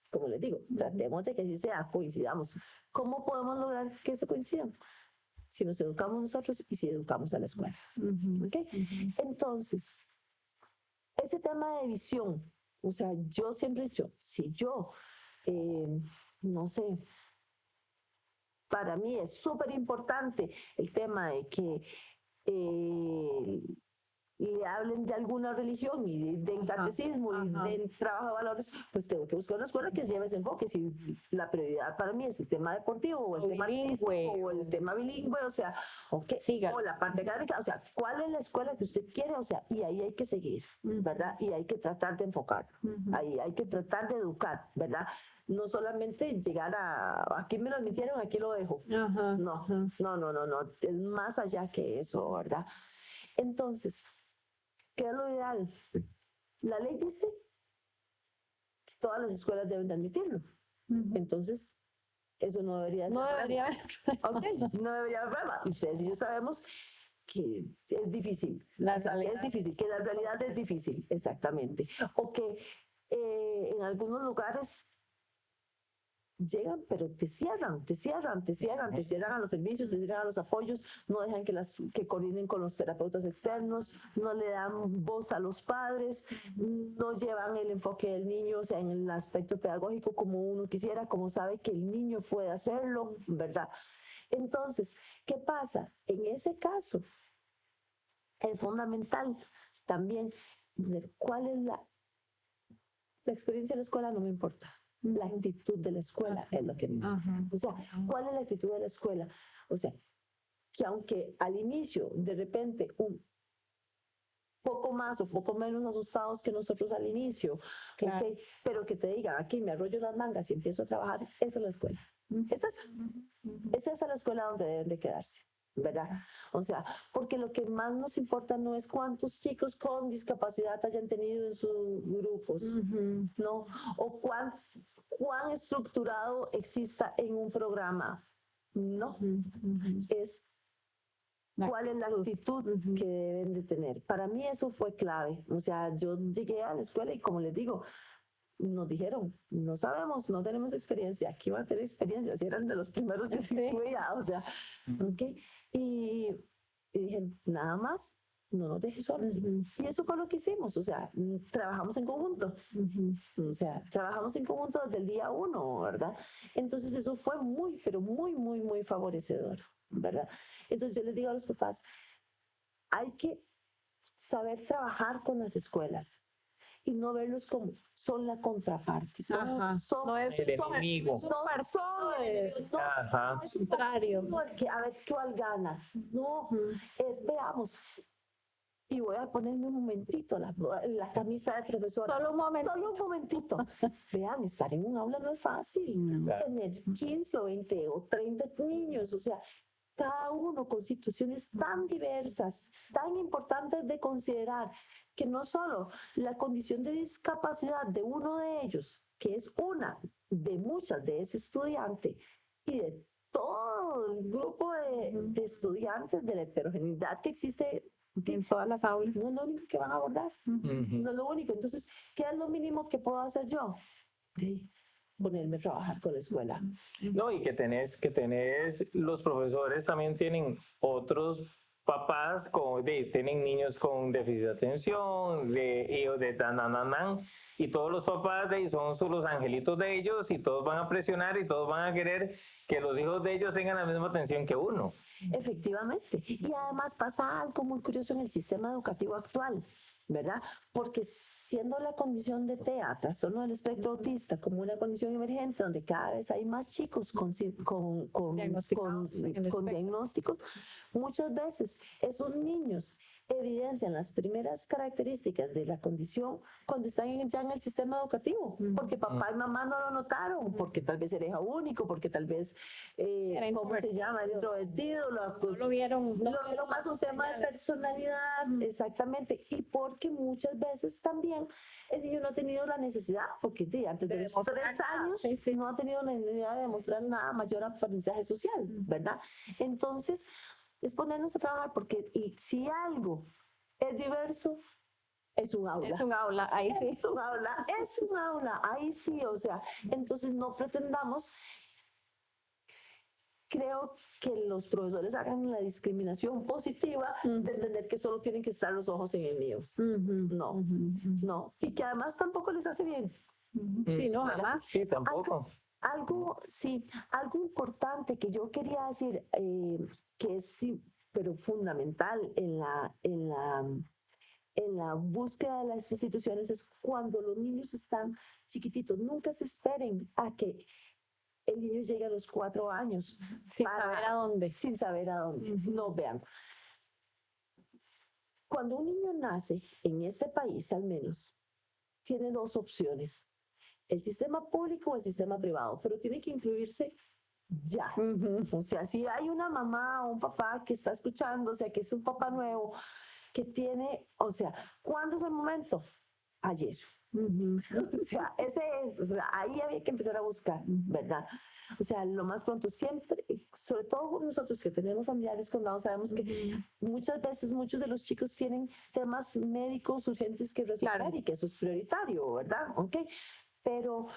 como les digo, tratemos de que así sea, coincidamos. ¿Cómo podemos lograr que se coincidan? Si nos educamos nosotros y si educamos a la escuela. ¿Okay? Entonces, ese tema de visión, o sea, yo siempre he dicho, si yo, no sé, para mí es súper importante el tema de que le hablen de alguna religión y den catecismo y den trabajo de valores, pues tengo que buscar una escuela que lleve ese enfoque. Si la prioridad para mí es el tema deportivo o el tema artístico o el tema bilingüe, o sea, o la parte académica, o sea, ¿cuál es la escuela que usted quiere? O sea, y ahí hay que seguir, ¿verdad? Y hay que tratar de enfocar, ahí hay que tratar de educar, ¿verdad? No solamente llegar a aquí me lo admitieron, aquí lo dejo. No, es más allá que eso, ¿verdad? Entonces, ¿qué es lo ideal? La ley dice que todas las escuelas deben de admitirlo. Entonces, eso no debería ser. No debería haber. No debería haber problema. Ustedes y yo sabemos que es difícil. Es difícil, que la realidad es difícil, exactamente. O que en algunos lugares llegan, pero te cierran a los servicios, te cierran a los apoyos, no dejan que coordinen con los terapeutas externos, no le dan voz a los padres, no llevan el enfoque del niño, o sea, en el aspecto pedagógico como uno quisiera, como sabe que el niño puede hacerlo, ¿verdad? Entonces, ¿qué pasa? En ese caso, es fundamental también ver cuál es la experiencia de la escuela, no me importa. La actitud de la escuela es lo que me importa. O sea, ¿cuál es la actitud de la escuela? O sea, que aunque al inicio, de repente, un poco más o poco menos asustados que nosotros al inicio, ¿okay? Pero que te digan, aquí me arrollo las mangas y empiezo a trabajar, esa es la escuela. Es esa. Es esa la escuela donde deben de quedarse, ¿verdad? O sea, porque lo que más nos importa no es cuántos chicos con discapacidad hayan tenido en sus grupos, ¿no? O cuán estructurado exista en un programa, ¿no? Es cuál es la actitud que deben de tener. Para mí eso fue clave. O sea, yo llegué a la escuela y como les digo, nos dijeron, no sabemos, no tenemos experiencia, aquí van a tener experiencia, si eran de los primeros que se incluía, o sea, ¿ok? Y dije, nada más, no nos dejes solos. Y eso fue lo que hicimos, o sea, trabajamos en conjunto, o sea, trabajamos en conjunto desde el día 1, ¿verdad? Entonces eso fue muy, pero muy, muy, muy favorecedor, ¿verdad? Entonces yo les digo a los papás, hay que saber trabajar con las escuelas y no verlos como son la contraparte. No es el enemigo. No es contrario. A ver cuál gana. No, es veamos. Y voy a ponerme un momentito la camisa de profesora. Solo un momentito. Vean, estar en un aula no es fácil. Tener 15 o 20 o 30 niños, o sea, cada uno con situaciones tan diversas, tan importantes de considerar, que no solo la condición de discapacidad de uno de ellos, que es una de muchas de ese estudiante, y de todo el grupo de estudiantes, de la heterogeneidad que existe en todas las aulas. No es lo único que van a abordar. No es lo único. Entonces, ¿qué es lo mínimo que puedo hacer yo? Ponerme a trabajar con la escuela. No, y que tenés, los profesores también tienen otros papás, tienen niños con déficit de atención, hijos de y todos los papás son los angelitos de ellos y todos van a presionar y todos van a querer que los hijos de ellos tengan la misma atención que uno. Efectivamente. Y además pasa algo muy curioso en el sistema educativo actual, ¿verdad? Porque siendo la condición de TEA, trastorno del espectro autista, como una condición emergente donde cada vez hay más chicos con diagnósticos, muchas veces esos niños evidencian las primeras características de la condición cuando están ya en el sistema educativo, porque papá y mamá no lo notaron, porque tal vez era hijo único, porque tal vez, ¿cómo se llama? El introvertido, lo vieron más un tema de personalidad, exactamente, y porque muchas veces también el niño no ha tenido la necesidad, porque antes de los 3 años no ha tenido la necesidad de demostrar nada mayor aprendizaje social, ¿verdad? Entonces, es ponernos a trabajar, porque y si algo es diverso, es un aula. Es un aula, ahí sí. Es un aula, ahí sí, o sea, entonces no pretendamos. Creo que los profesores hagan la discriminación positiva de entender que solo tienen que estar los ojos en el mío. No. Y que además tampoco les hace bien. Sí, no, además. Sí, tampoco. Algo importante que yo quería decir, que es sí, pero fundamental en en la búsqueda de las instituciones es cuando los niños están chiquititos. Nunca se esperen a que el niño llegue a los 4 años. Sin saber a dónde. Sin saber a dónde. No, vean. Cuando un niño nace, en este país al menos, tiene 2 opciones. El sistema público o el sistema privado, pero tiene que incluirse ya. O sea, si hay una mamá o un papá que está escuchando, o sea, que es un papá nuevo, que tiene, o sea, ¿cuándo es el momento? Ayer. O sea, ese es, o sea, ahí había que empezar a buscar, ¿verdad? O sea, lo más pronto, siempre, sobre todo nosotros que tenemos familiares con Down, sabemos que muchas veces muchos de los chicos tienen temas médicos urgentes que resolver y que eso es prioritario, ¿verdad? ¿Ok? Pero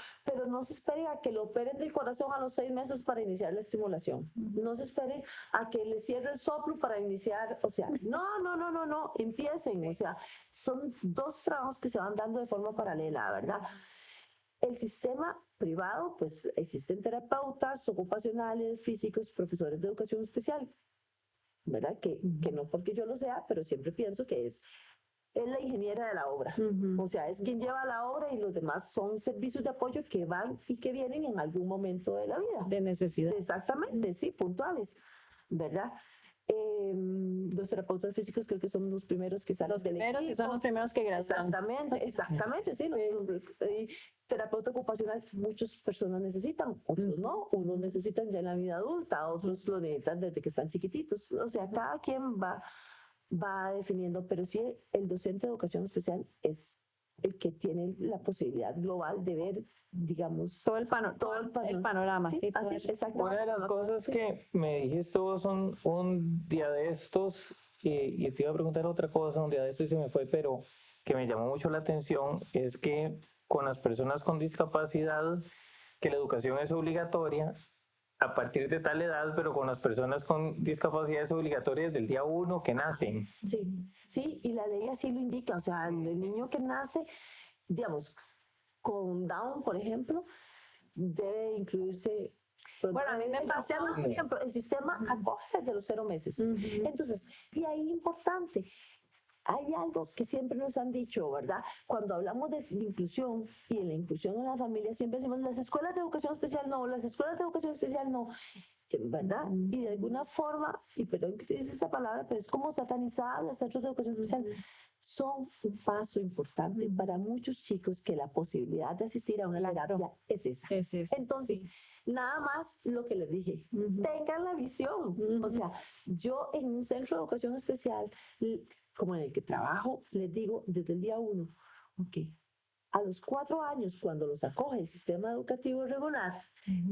no se espere a que lo operen del corazón a los 6 meses para iniciar la estimulación. No se espere a que le cierre el soplo para iniciar, o sea, no, empiecen, o sea, son 2 trabajos que se van dando de forma paralela, ¿verdad? El sistema privado, pues existen terapeutas ocupacionales, físicos, profesores de educación especial, ¿verdad? Que no porque yo lo sea, pero siempre pienso que es la ingeniera de la obra. O sea, es quien lleva la obra y los demás son servicios de apoyo que van y que vienen en algún momento de la vida. De necesidad. Exactamente, sí, puntuales, ¿verdad? Los terapeutas físicos creo que son los primeros que salen del equipo. Y son los primeros que gradúan. Exactamente, sí. Terapeuta ocupacional, muchas personas necesitan, otros no. Unos necesitan ya en la vida adulta, otros lo necesitan desde que están chiquititos. O sea, cada quien va definiendo, pero sí el docente de educación especial es el que tiene la posibilidad global de ver, digamos, todo el panorama. Sí, así, exactamente. Una de las cosas que me dijiste vos un día de estos, y te iba a preguntar otra cosa, un día de estos y se me fue, pero que me llamó mucho la atención, es que con las personas con discapacidad, que la educación es obligatoria a partir de tal edad, pero con las personas con discapacidad es obligatoria desde el día 1 que nacen. Sí, y la ley así lo indica, o sea, el niño que nace, digamos, con Down, por ejemplo, debe incluirse. Bueno, a mí me pasó, por ejemplo, el sistema acoge desde los 0 meses. Entonces, y ahí importante, hay algo que siempre nos han dicho, ¿verdad? Cuando hablamos de inclusión y de la inclusión en la familia, siempre decimos, las escuelas de educación especial no, las escuelas de educación especial no, ¿verdad? Y de alguna forma, y perdón que utilice esta palabra, pero es como satanizar los centros de educación especial. Son un paso importante para muchos chicos que la posibilidad de asistir a una terapia es esa. Entonces, nada más lo que les dije, tengan la visión. O sea, yo en un centro de educación especial, como en el que trabajo, les digo desde el día 1, ok, a los 4 años, cuando los acoge el sistema educativo regular,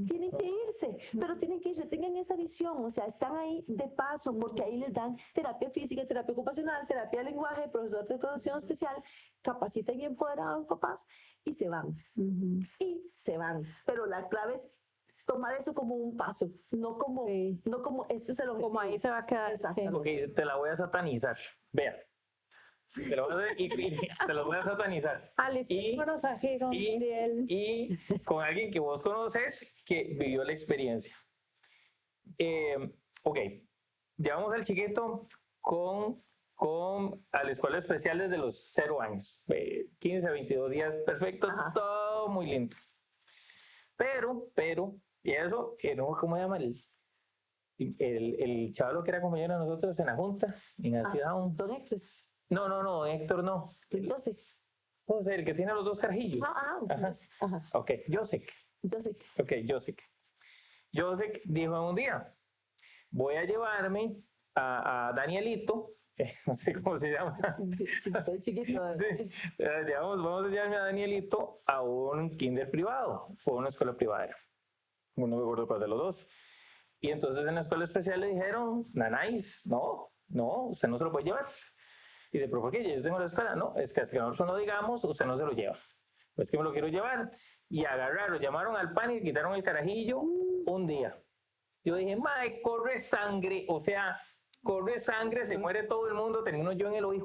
tienen que irse, pero tienen que irse, tengan esa visión, o sea, están ahí de paso, porque ahí les dan terapia física, terapia ocupacional, terapia de lenguaje, profesor de educación especial, capacitan y empoderan a los papás y se van. Y se van. Pero la clave es tomar eso como un paso, no como este es el objetivo. Como ahí se va a quedar. Ok, te la voy a satanizar. Vea. Te lo voy a satanizar. Y con alguien que vos conoces que vivió la experiencia. Ok, llevamos al chiquito a la escuela especial desde los 0 años. 15 a 22 días, perfecto, todo muy lindo. Pero, y eso, ¿cómo se llama? El chaval que era compañero de nosotros en la junta, en la ciudad. Don Héctor. No, Héctor no. Joseph. José, el que tiene los 2 carajillos. Ok, Joseph. Ok, Joseph dijo un día, voy a llevarme a Danielito, no sé cómo se llama. Estoy chiquito. Sí, vamos a llevarme a Danielito a un kinder privado o una escuela privada. Uno me acuerdo cuál de los 2. Y entonces en la escuela especial le dijeron, nanáis, no, usted no se lo puede llevar. Y dice, ¿pero por qué? Yo tengo la escuela. No, es que hasta que nosotros no digamos, usted no se lo lleva. Pues que me lo quiero llevar. Y agarraron, llamaron al pan y quitaron el carajillo un día. Yo dije, mae, corre sangre, o sea, corre sangre, se muere todo el mundo, termino yo en el OIJ,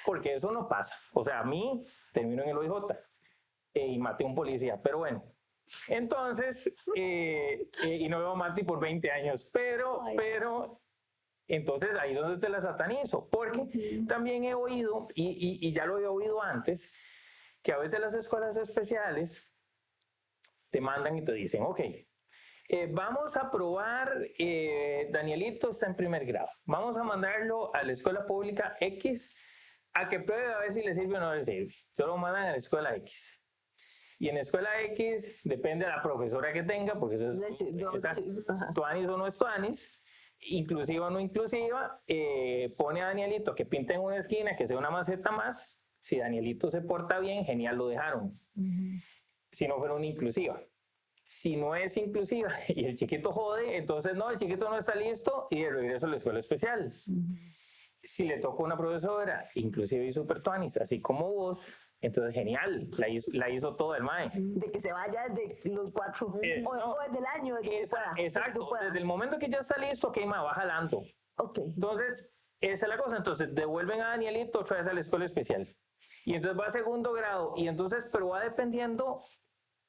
porque eso no pasa. O sea, a mí termino en el OIJ y maté a un policía, pero bueno. Entonces, y no veo a Mati por 20 años, pero Entonces ahí es donde te la satanizo, porque también he oído, y ya lo he oído antes, que a veces las escuelas especiales te mandan y te dicen, ok, vamos a probar, Danielito está en primer grado, vamos a mandarlo a la escuela pública X a que pruebe a ver si le sirve o no le sirve. Solo lo mandan a la escuela X. Y en escuela X depende de la profesora que tenga, porque eso es tuanis o no es tuanis, inclusiva o no inclusiva, pone a Danielito que pinta en una esquina, que sea una maceta más. Si Danielito se porta bien, genial, lo dejaron. Si no fuera una inclusiva. Si no es inclusiva y el chiquito jode, entonces no, el chiquito no está listo y de regreso a la escuela especial. Si le toca una profesora inclusiva y super tuanis, así como vos, entonces genial, la hizo todo el mae. De que se vaya desde los 4 o desde el año. Exacto, desde el momento que ya está listo, ok, mae, va jalando. Ok. Entonces, esa es la cosa. Entonces, devuelven a Danielito otra vez a la escuela especial. Y entonces va a segundo grado. Y entonces, pero va dependiendo.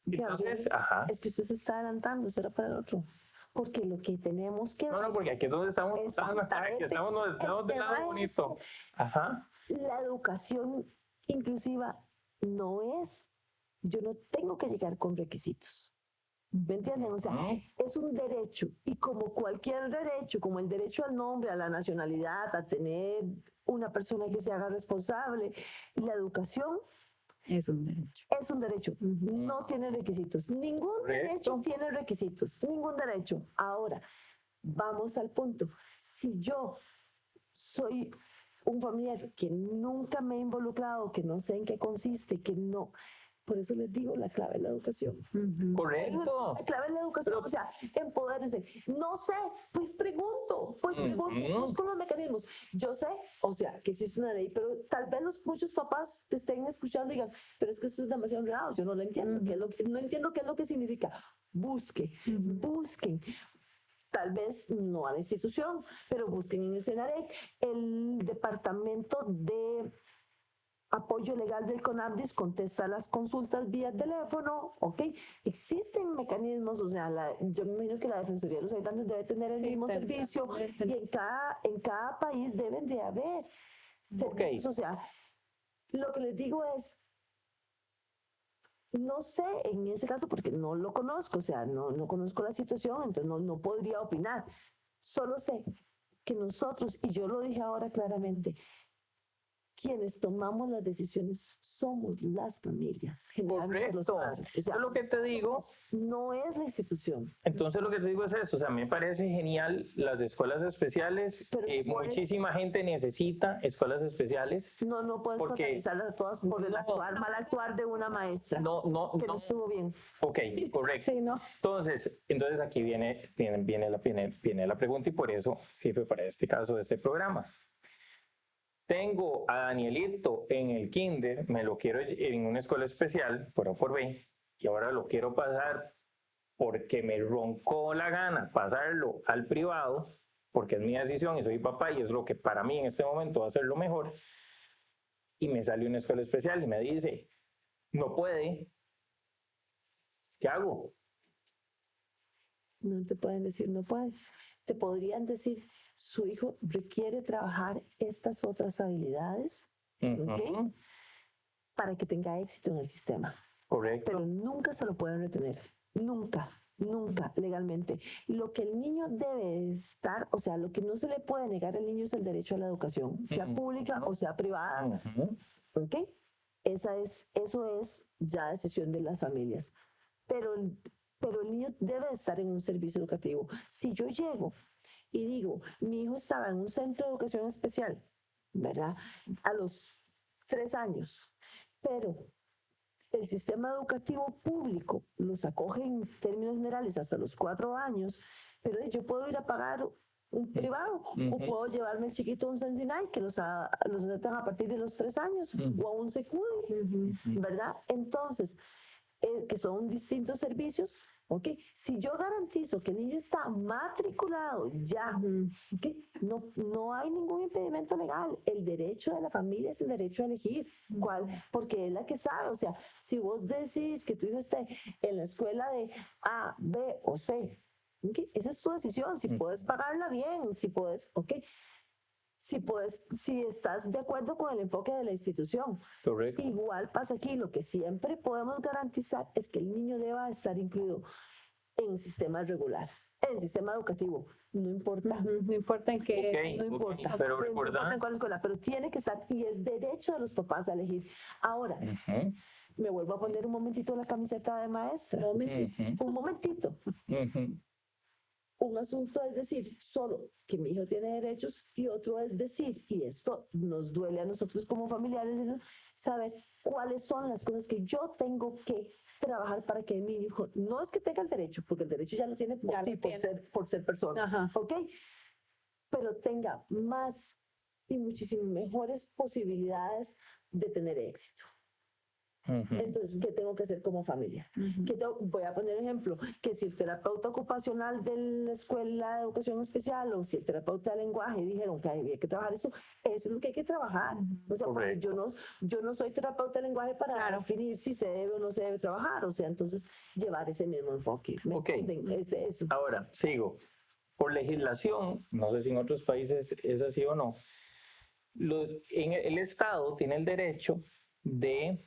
Entonces, ajá. Es que usted se está adelantando, será para el otro. Porque lo que tenemos que No, porque aquí es donde estamos. Aquí estamos del lado bonito. Ajá. La educación inclusiva no es, yo no tengo que llegar con requisitos. ¿Me entienden? O sea, es un derecho. Y como cualquier derecho, como el derecho al nombre, a la nacionalidad, a tener una persona que se haga responsable, la educación es un derecho. Es un derecho. No tiene requisitos. Ningún derecho tiene requisitos. Ningún derecho. Ahora, vamos al punto. Si yo soy un familiar que nunca me he involucrado, que no sé en qué consiste, que no... Por eso les digo, la clave es la educación. Correcto. La clave es la educación, o sea, empodérese. No sé, pues pregunto, busco los mecanismos. Yo sé, o sea, que existe una ley, pero tal vez muchos papás que estén escuchando digan, pero es que eso es demasiado enredado, yo no lo entiendo, no entiendo qué es lo que significa. Busquen. Tal vez no a la institución, pero busquen en el CENAREC, el departamento de apoyo legal del CONADIS contesta las consultas vía teléfono, ¿ok? Existen mecanismos, o sea, yo me imagino que la Defensoría de los Habitantes debe tener el mismo servicio y en cada país deben de haber servicios, o sea, lo que les digo es, no sé en ese caso porque no lo conozco, o sea, no conozco la situación, entonces no podría opinar, solo sé que nosotros, y yo lo dije ahora claramente, quienes tomamos las decisiones somos las familias, generalmente los padres. O sea, lo que te digo, no es la institución. Entonces lo que te digo es eso, o sea, me parece genial las escuelas especiales, muchísima gente necesita escuelas especiales. No puedes satanizarlas a todas por el mal actuar de una maestra. No estuvo bien. Ok, correcto. Sí, no. Entonces aquí viene la pregunta y por eso sirve para este caso de este programa. Tengo a Danielito en el kinder, me lo quiero en una escuela especial, por A por B, y ahora lo quiero pasar porque me roncó la gana pasarlo al privado, porque es mi decisión y soy papá y es lo que para mí en este momento va a ser lo mejor, y me sale una escuela especial y me dice, no puede, ¿qué hago? No te pueden decir no puede, te podrían decir su hijo requiere trabajar estas otras habilidades, ¿okay? Para que tenga éxito en el sistema. Correcto. Pero nunca se lo pueden retener, nunca legalmente. Lo que el niño debe estar, o sea, lo que no se le puede negar al niño es el derecho a la educación, sea pública o sea privada. ¿Ok? Eso es ya decisión de las familias. Pero el niño debe estar en un servicio educativo. Si yo llego y digo, mi hijo estaba en un centro de educación especial, ¿verdad? A los 3 años, pero el sistema educativo público los acoge en términos generales hasta los 4 años, pero yo puedo ir a pagar un privado o puedo llevarme el chiquito a un Sensinay que los aceptan a partir de los 3 años o a un Secudi, ¿verdad? Entonces, que son distintos servicios. ¿Ok? Si yo garantizo que el niño está matriculado ya, ¿okay? No hay ningún impedimento legal. El derecho de la familia es el derecho a elegir. ¿Cuál? Porque es la que sabe. O sea, si vos decís que tu hijo esté en la escuela de A, B o C, ¿Ok? Esa es tu decisión, si puedes pagarla bien, si puedes, ¿ok? Si estás de acuerdo con el enfoque de la institución. Correcto. Igual pasa aquí, lo que siempre podemos garantizar es que el niño deba estar incluido en sistema regular, en sistema educativo, no importa. No importa en qué. Ok, No importa, pero no importa recuerda. en cuál escuela, pero tiene que estar y es derecho de los papás a elegir. Ahora, Ujú, me vuelvo a poner un momentito la camiseta de maestra. Un momentito. ujú. Un asunto es decir solo que mi hijo tiene derechos y otro es decir, y esto nos duele a nosotros como familiares, ¿no? Saber cuáles son las cosas que yo tengo que trabajar para que mi hijo, no es que tenga el derecho, porque el derecho ya lo tiene por, Ya lo sí, tiene. por ser persona, Ajá. ¿ok? Pero tenga más y muchísimo mejores posibilidades de tener éxito. Ujú. Entonces, ¿qué tengo que hacer como familia? Voy a poner ejemplo, que si el terapeuta ocupacional de la escuela de educación especial o si el terapeuta de lenguaje dijeron que había que trabajar eso es lo que hay que trabajar. O sea, porque yo no soy terapeuta de lenguaje para definir si se debe o no se debe trabajar. O sea, entonces llevar ese mismo enfoque. ¿Me Ok. entienden? Eso. Ahora, sigo. Por legislación, no sé si en otros países es así o no, el Estado tiene el derecho de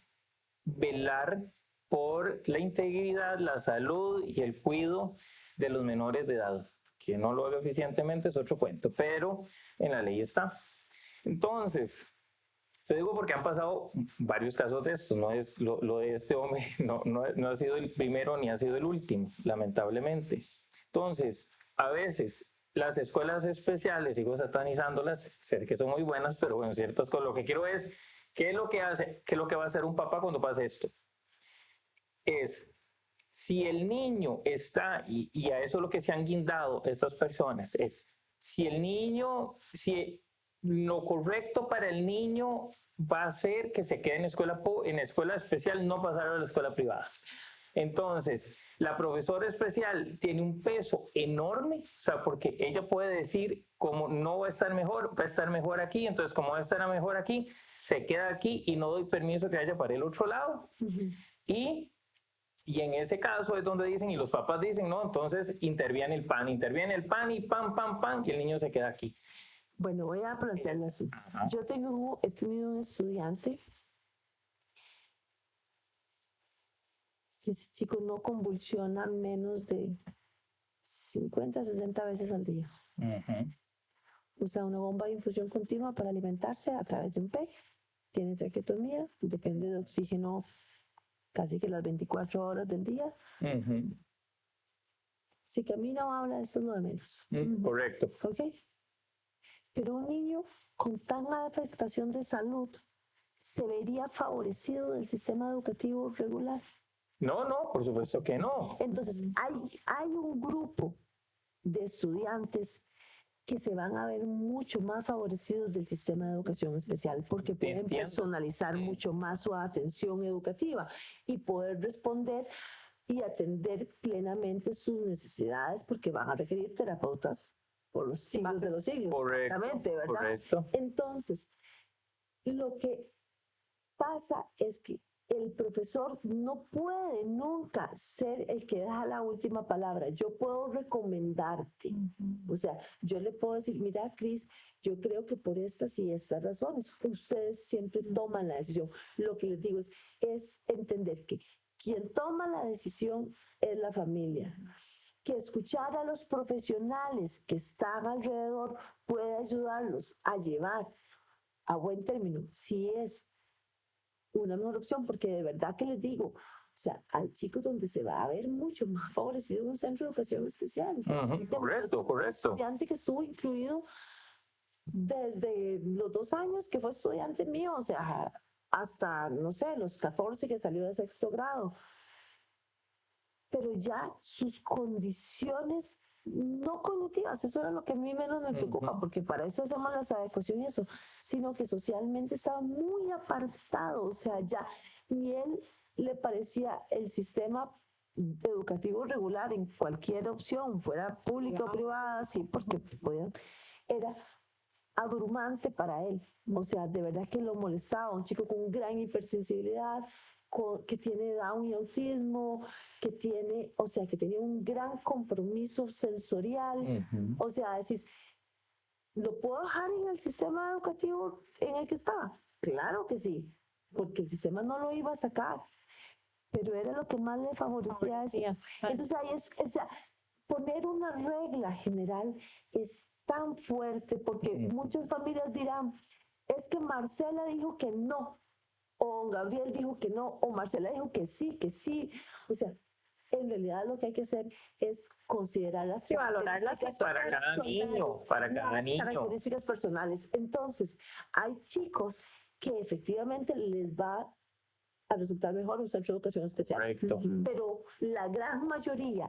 velar por la integridad, la salud y el cuidado de los menores de edad. Que no lo haga eficientemente es otro cuento, pero en la ley está. Entonces, te digo porque han pasado varios casos de estos, no es lo de este hombre, no ha sido el primero ni ha sido el último, lamentablemente. Entonces, a veces las escuelas especiales, sigo satanizándolas, sé que son muy buenas, pero bueno, ciertas cosas. Lo que quiero es, ¿qué es lo que hace? ¿Qué es lo que va a hacer un papá cuando pase esto? Es, si el niño está, y a eso es lo que se han guindado estas personas, es, si el niño, si lo correcto para el niño va a ser que se quede en escuela especial, no pasar a la escuela privada. Entonces, la profesora especial tiene un peso enorme, o sea, porque ella puede decir, como no va a estar mejor, va a estar mejor aquí, entonces como va a estar mejor aquí, se queda aquí y no doy permiso que vaya para el otro lado. Y en ese caso es donde dicen, y los papás dicen, no, entonces interviene el PAN y pam, pam, pam, y el niño se queda aquí. Bueno, voy a plantearlo así. Ajá. He tenido un estudiante que ese chico no convulsiona menos de 50, 60 veces al día. Uh-huh. Usa una bomba de infusión continua para alimentarse a través de un PEG. Tiene traqueotomía, depende de oxígeno casi que las 24 horas del día. Uh-huh. Si camina o habla, eso es lo de menos. Correcto. ¿Ok? Pero un niño con tan afectación de salud se vería favorecido del sistema educativo regular. No, por supuesto que no. Entonces, hay un grupo de estudiantes que se van a ver mucho más favorecidos del sistema de educación especial porque pueden personalizar mucho más su atención educativa y poder responder y atender plenamente sus necesidades porque van a requerir terapeutas por los siglos de los siglos. Correcto, ¿verdad? correcto. Entonces, lo que pasa es que el profesor no puede nunca ser el que deja la última palabra. Yo puedo recomendarte. O sea, yo le puedo decir, mira, Cris, yo creo que por estas y estas razones, ustedes siempre toman la decisión. Lo que les digo es entender que quien toma la decisión es la familia. Que escuchar a los profesionales que están alrededor puede ayudarlos a llevar a buen término, si es una mejor opción, porque de verdad que les digo, o sea, hay chicos donde se va a ver mucho más favorecido en un centro de educación especial. Correcto. Un estudiante que estuvo incluido desde los 2 años que fue estudiante mío, o sea, hasta, no sé, los 14 que salió de 6º grado. Pero ya sus condiciones no cognitivas, eso era lo que a mí menos me preocupa, porque para eso hacemos las adecuaciones y eso, sino que socialmente estaba muy apartado, o sea, ya ni él le parecía el sistema educativo regular en cualquier opción, fuera pública o privada, sí, porque podían, era abrumante para él, o sea, de verdad que lo molestaba, un chico con gran hipersensibilidad, que tiene Down y autismo, que tiene, o sea, que tiene un gran compromiso sensorial. O sea, decís, ¿lo puedo dejar en el sistema educativo en el que estaba? Claro que sí, porque el sistema no lo iba a sacar, pero era lo que más le favorecía a ese. Entonces ahí o sea, poner una regla general es tan fuerte porque muchas familias dirán, es que Marcela dijo que no, o Gabriel dijo que no, o Marcela dijo que sí, que sí. O sea, en realidad lo que hay que hacer es considerar las valorar las para cada niño, para cada niño. características personales. Entonces, hay chicos que efectivamente les va a resultar mejor un centro de educación especial. Correcto. Pero la gran mayoría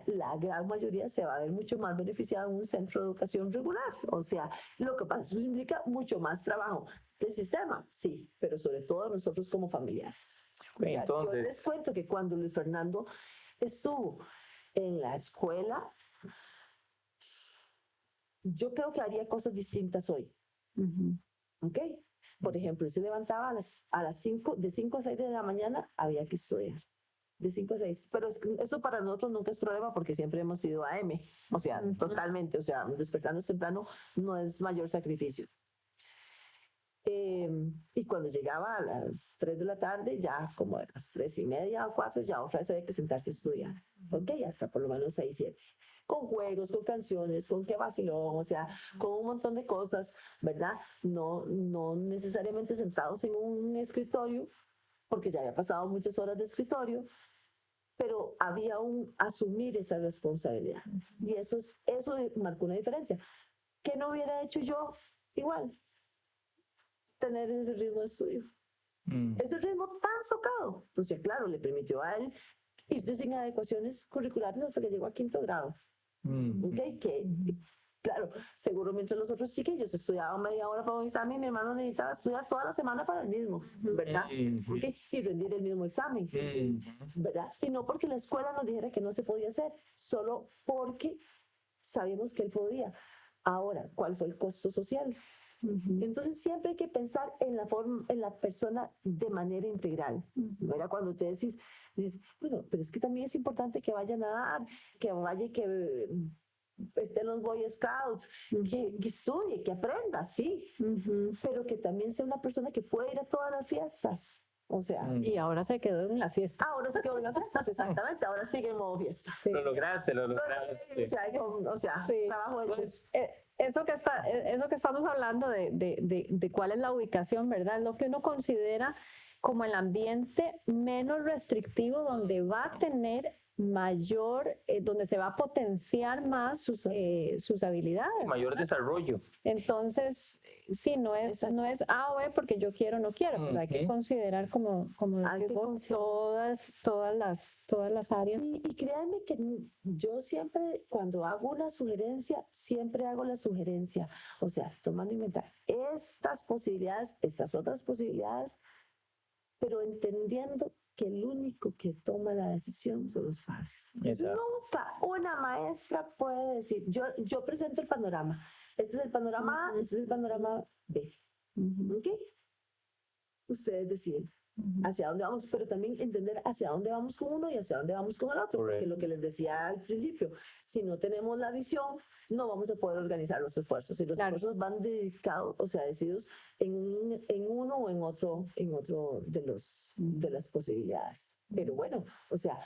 se va a ver mucho más beneficiada en un centro de educación regular. O sea, lo que pasa es que eso implica mucho más trabajo del sistema, sí, pero sobre todo nosotros como familiares. O sea, Entonces, yo les cuento que cuando Luis Fernando estuvo en la escuela, yo creo que haría cosas distintas hoy. ¿Ok? Por ejemplo, él se levantaba a las 5, de 5 a 6 de la mañana, había que estudiar. De 5 a 6. Pero eso para nosotros nunca es problema porque siempre hemos ido a M. O sea, totalmente. O sea, despertarnos temprano no es mayor sacrificio. Y cuando llegaba a las 3 de la tarde, ya como a las 3:30 o 4, ya otra vez había que sentarse a estudiar. ¿Ok? Hasta por lo menos 6, 7. Con juegos, con canciones, con qué vacilón, o sea, con un montón de cosas, ¿verdad? No necesariamente sentados en un escritorio, porque ya había pasado muchas horas de escritorio, pero había un asumir esa responsabilidad. Y eso marcó una diferencia. ¿Qué no hubiera hecho yo? Igual, tener ese ritmo de estudio. Ese ritmo tan socado, pues ya claro, le permitió a él irse sin adecuaciones curriculares hasta que llegó a 5º grado. ¿Okay? Que, claro, seguro mientras los otros chiquillos estudiaban media hora para un examen, mi hermano necesitaba estudiar toda la semana para el mismo, ¿verdad? ¿Okay? Y rendir el mismo examen, ¿verdad? Y no porque la escuela nos dijera que no se podía hacer, solo porque sabíamos que él podía. Ahora, ¿cuál fue el costo social? Entonces siempre hay que pensar en la persona de manera integral. ¿Verdad? Cuando te dices, bueno, pero es que también es importante que vaya a nadar, que vaya y que esté en los Boy Scouts, que estudie, que aprenda, sí, pero que también sea una persona que pueda ir a todas las fiestas. O sea, y ahora se quedó en la fiesta. Ahora se quedó en las fiestas, exactamente, ahora sigue en modo fiesta. Sí. Lo lograste. O sea, Sí. trabajo hecho. Eso que estamos hablando de cuál es la ubicación, ¿verdad? Es lo que uno considera como el ambiente menos restrictivo donde va a tener mayor, donde se va a potenciar más sus habilidades. Mayor desarrollo. Entonces, sí, no es A o B porque yo quiero o no quiero, pero hay que considerar, como decís vos, todas las áreas. Y créanme que yo siempre, cuando hago una sugerencia, siempre hago la sugerencia. O sea, tomando en cuenta estas posibilidades, estas otras posibilidades, pero entendiendo que el único que toma la decisión son los padres. Exacto. Nunca una maestra puede decir, yo presento el panorama. Este es el panorama A, este es el panorama B. ¿Ok? Ustedes deciden hacia dónde vamos, pero también entender hacia dónde vamos con uno y hacia dónde vamos con el otro. Porque lo que les decía al principio, si no tenemos la visión, no vamos a poder organizar los esfuerzos. Y los esfuerzos van dedicados, o sea, decididos en uno o en otro de las posibilidades. Pero bueno, o sea,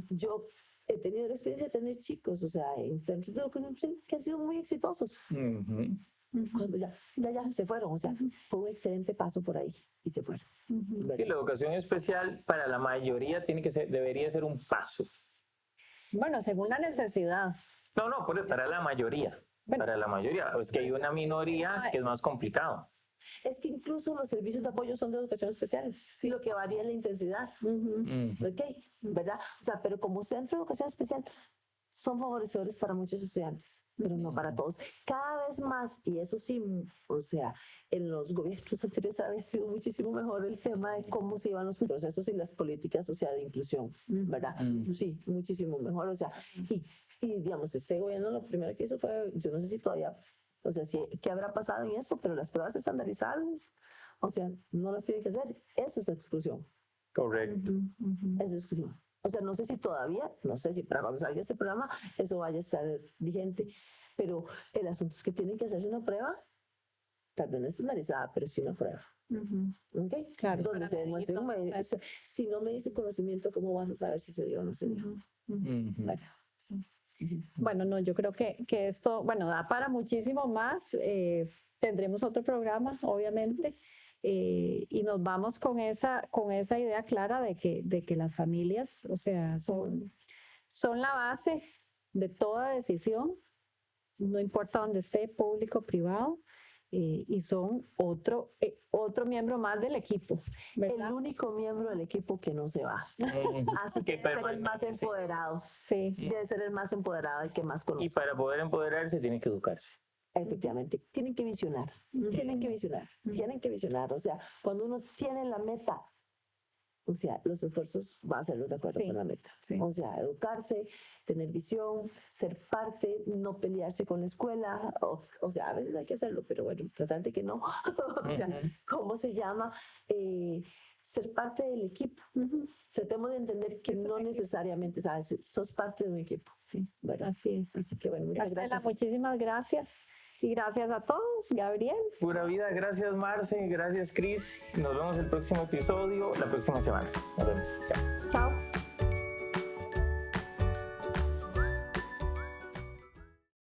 yo he tenido la experiencia de tener chicos, o sea, en centros de educación que han sido muy exitosos. Cuando ya se fueron, o sea, fue un excelente paso por ahí y se fueron. Sí, la educación especial para la mayoría debería ser un paso. Bueno, según la necesidad. No, para la mayoría. Bueno, para la mayoría. Es que hay una minoría que es más complicado. Es que incluso los servicios de apoyo son de educación especial, sí, lo que varía es la intensidad. ¿Ok? ¿Verdad? O sea, pero como centro de educación especial son favorecedores para muchos estudiantes, pero no para todos. Cada vez más, y eso sí, o sea, en los gobiernos anteriores había sido muchísimo mejor el tema de cómo se iban los procesos y las políticas, o sea, de inclusión, ¿verdad? Sí, muchísimo mejor, o sea, y digamos, este gobierno lo primero que hizo fue, yo no sé si todavía, o sea, qué habrá pasado en eso, pero las pruebas estandarizadas, o sea, no las tiene que hacer, eso es exclusión. Correcto. Eso es sí. O sea, no sé si todavía, no sé si para cuando salga este programa eso vaya a estar vigente, pero el asunto es que tienen que hacerse una prueba, tal vez no estandarizada, pero sí una prueba. ¿Ok? Claro. Donde Para se medir demuestre un dónde está. si no me dice conocimiento, ¿cómo vas a saber si se dio o no se dio? Bueno, Bueno, no, yo creo que esto, bueno, da para muchísimo más. Tendremos otro programa, obviamente, y nos vamos con esa idea clara de que las familias, o sea, son la base de toda decisión, no importa dónde esté, público o privado, y son otro miembro más del equipo, el ¿verdad? único miembro del equipo que no se va. Así que debe ser el más empoderado. Sí. Debe ser el más empoderado, el que más conoce. Y para poder empoderarse tiene que educarse. Efectivamente, tienen que visionar, tienen que visionar, tienen que visionar. O sea, cuando uno tiene la meta, o sea, los esfuerzos van a hacerlos de acuerdo Sí, con la meta. sí. O sea, educarse, tener visión, ser parte, no pelearse con la escuela. O sea, a veces hay que hacerlo, pero bueno, tratar de que no. O sea, ¿cómo se llama? Ser parte del equipo. Tratemos de entender que no necesariamente, ¿sabes? Sos parte de un equipo. Sí, Bueno, así es. así que bueno, muchas Marcela, gracias. muchísimas gracias. Y gracias a todos, Gabriel. Pura vida, gracias Marce, gracias Cris. Nos vemos el próximo episodio, la próxima semana. Nos vemos. Chao.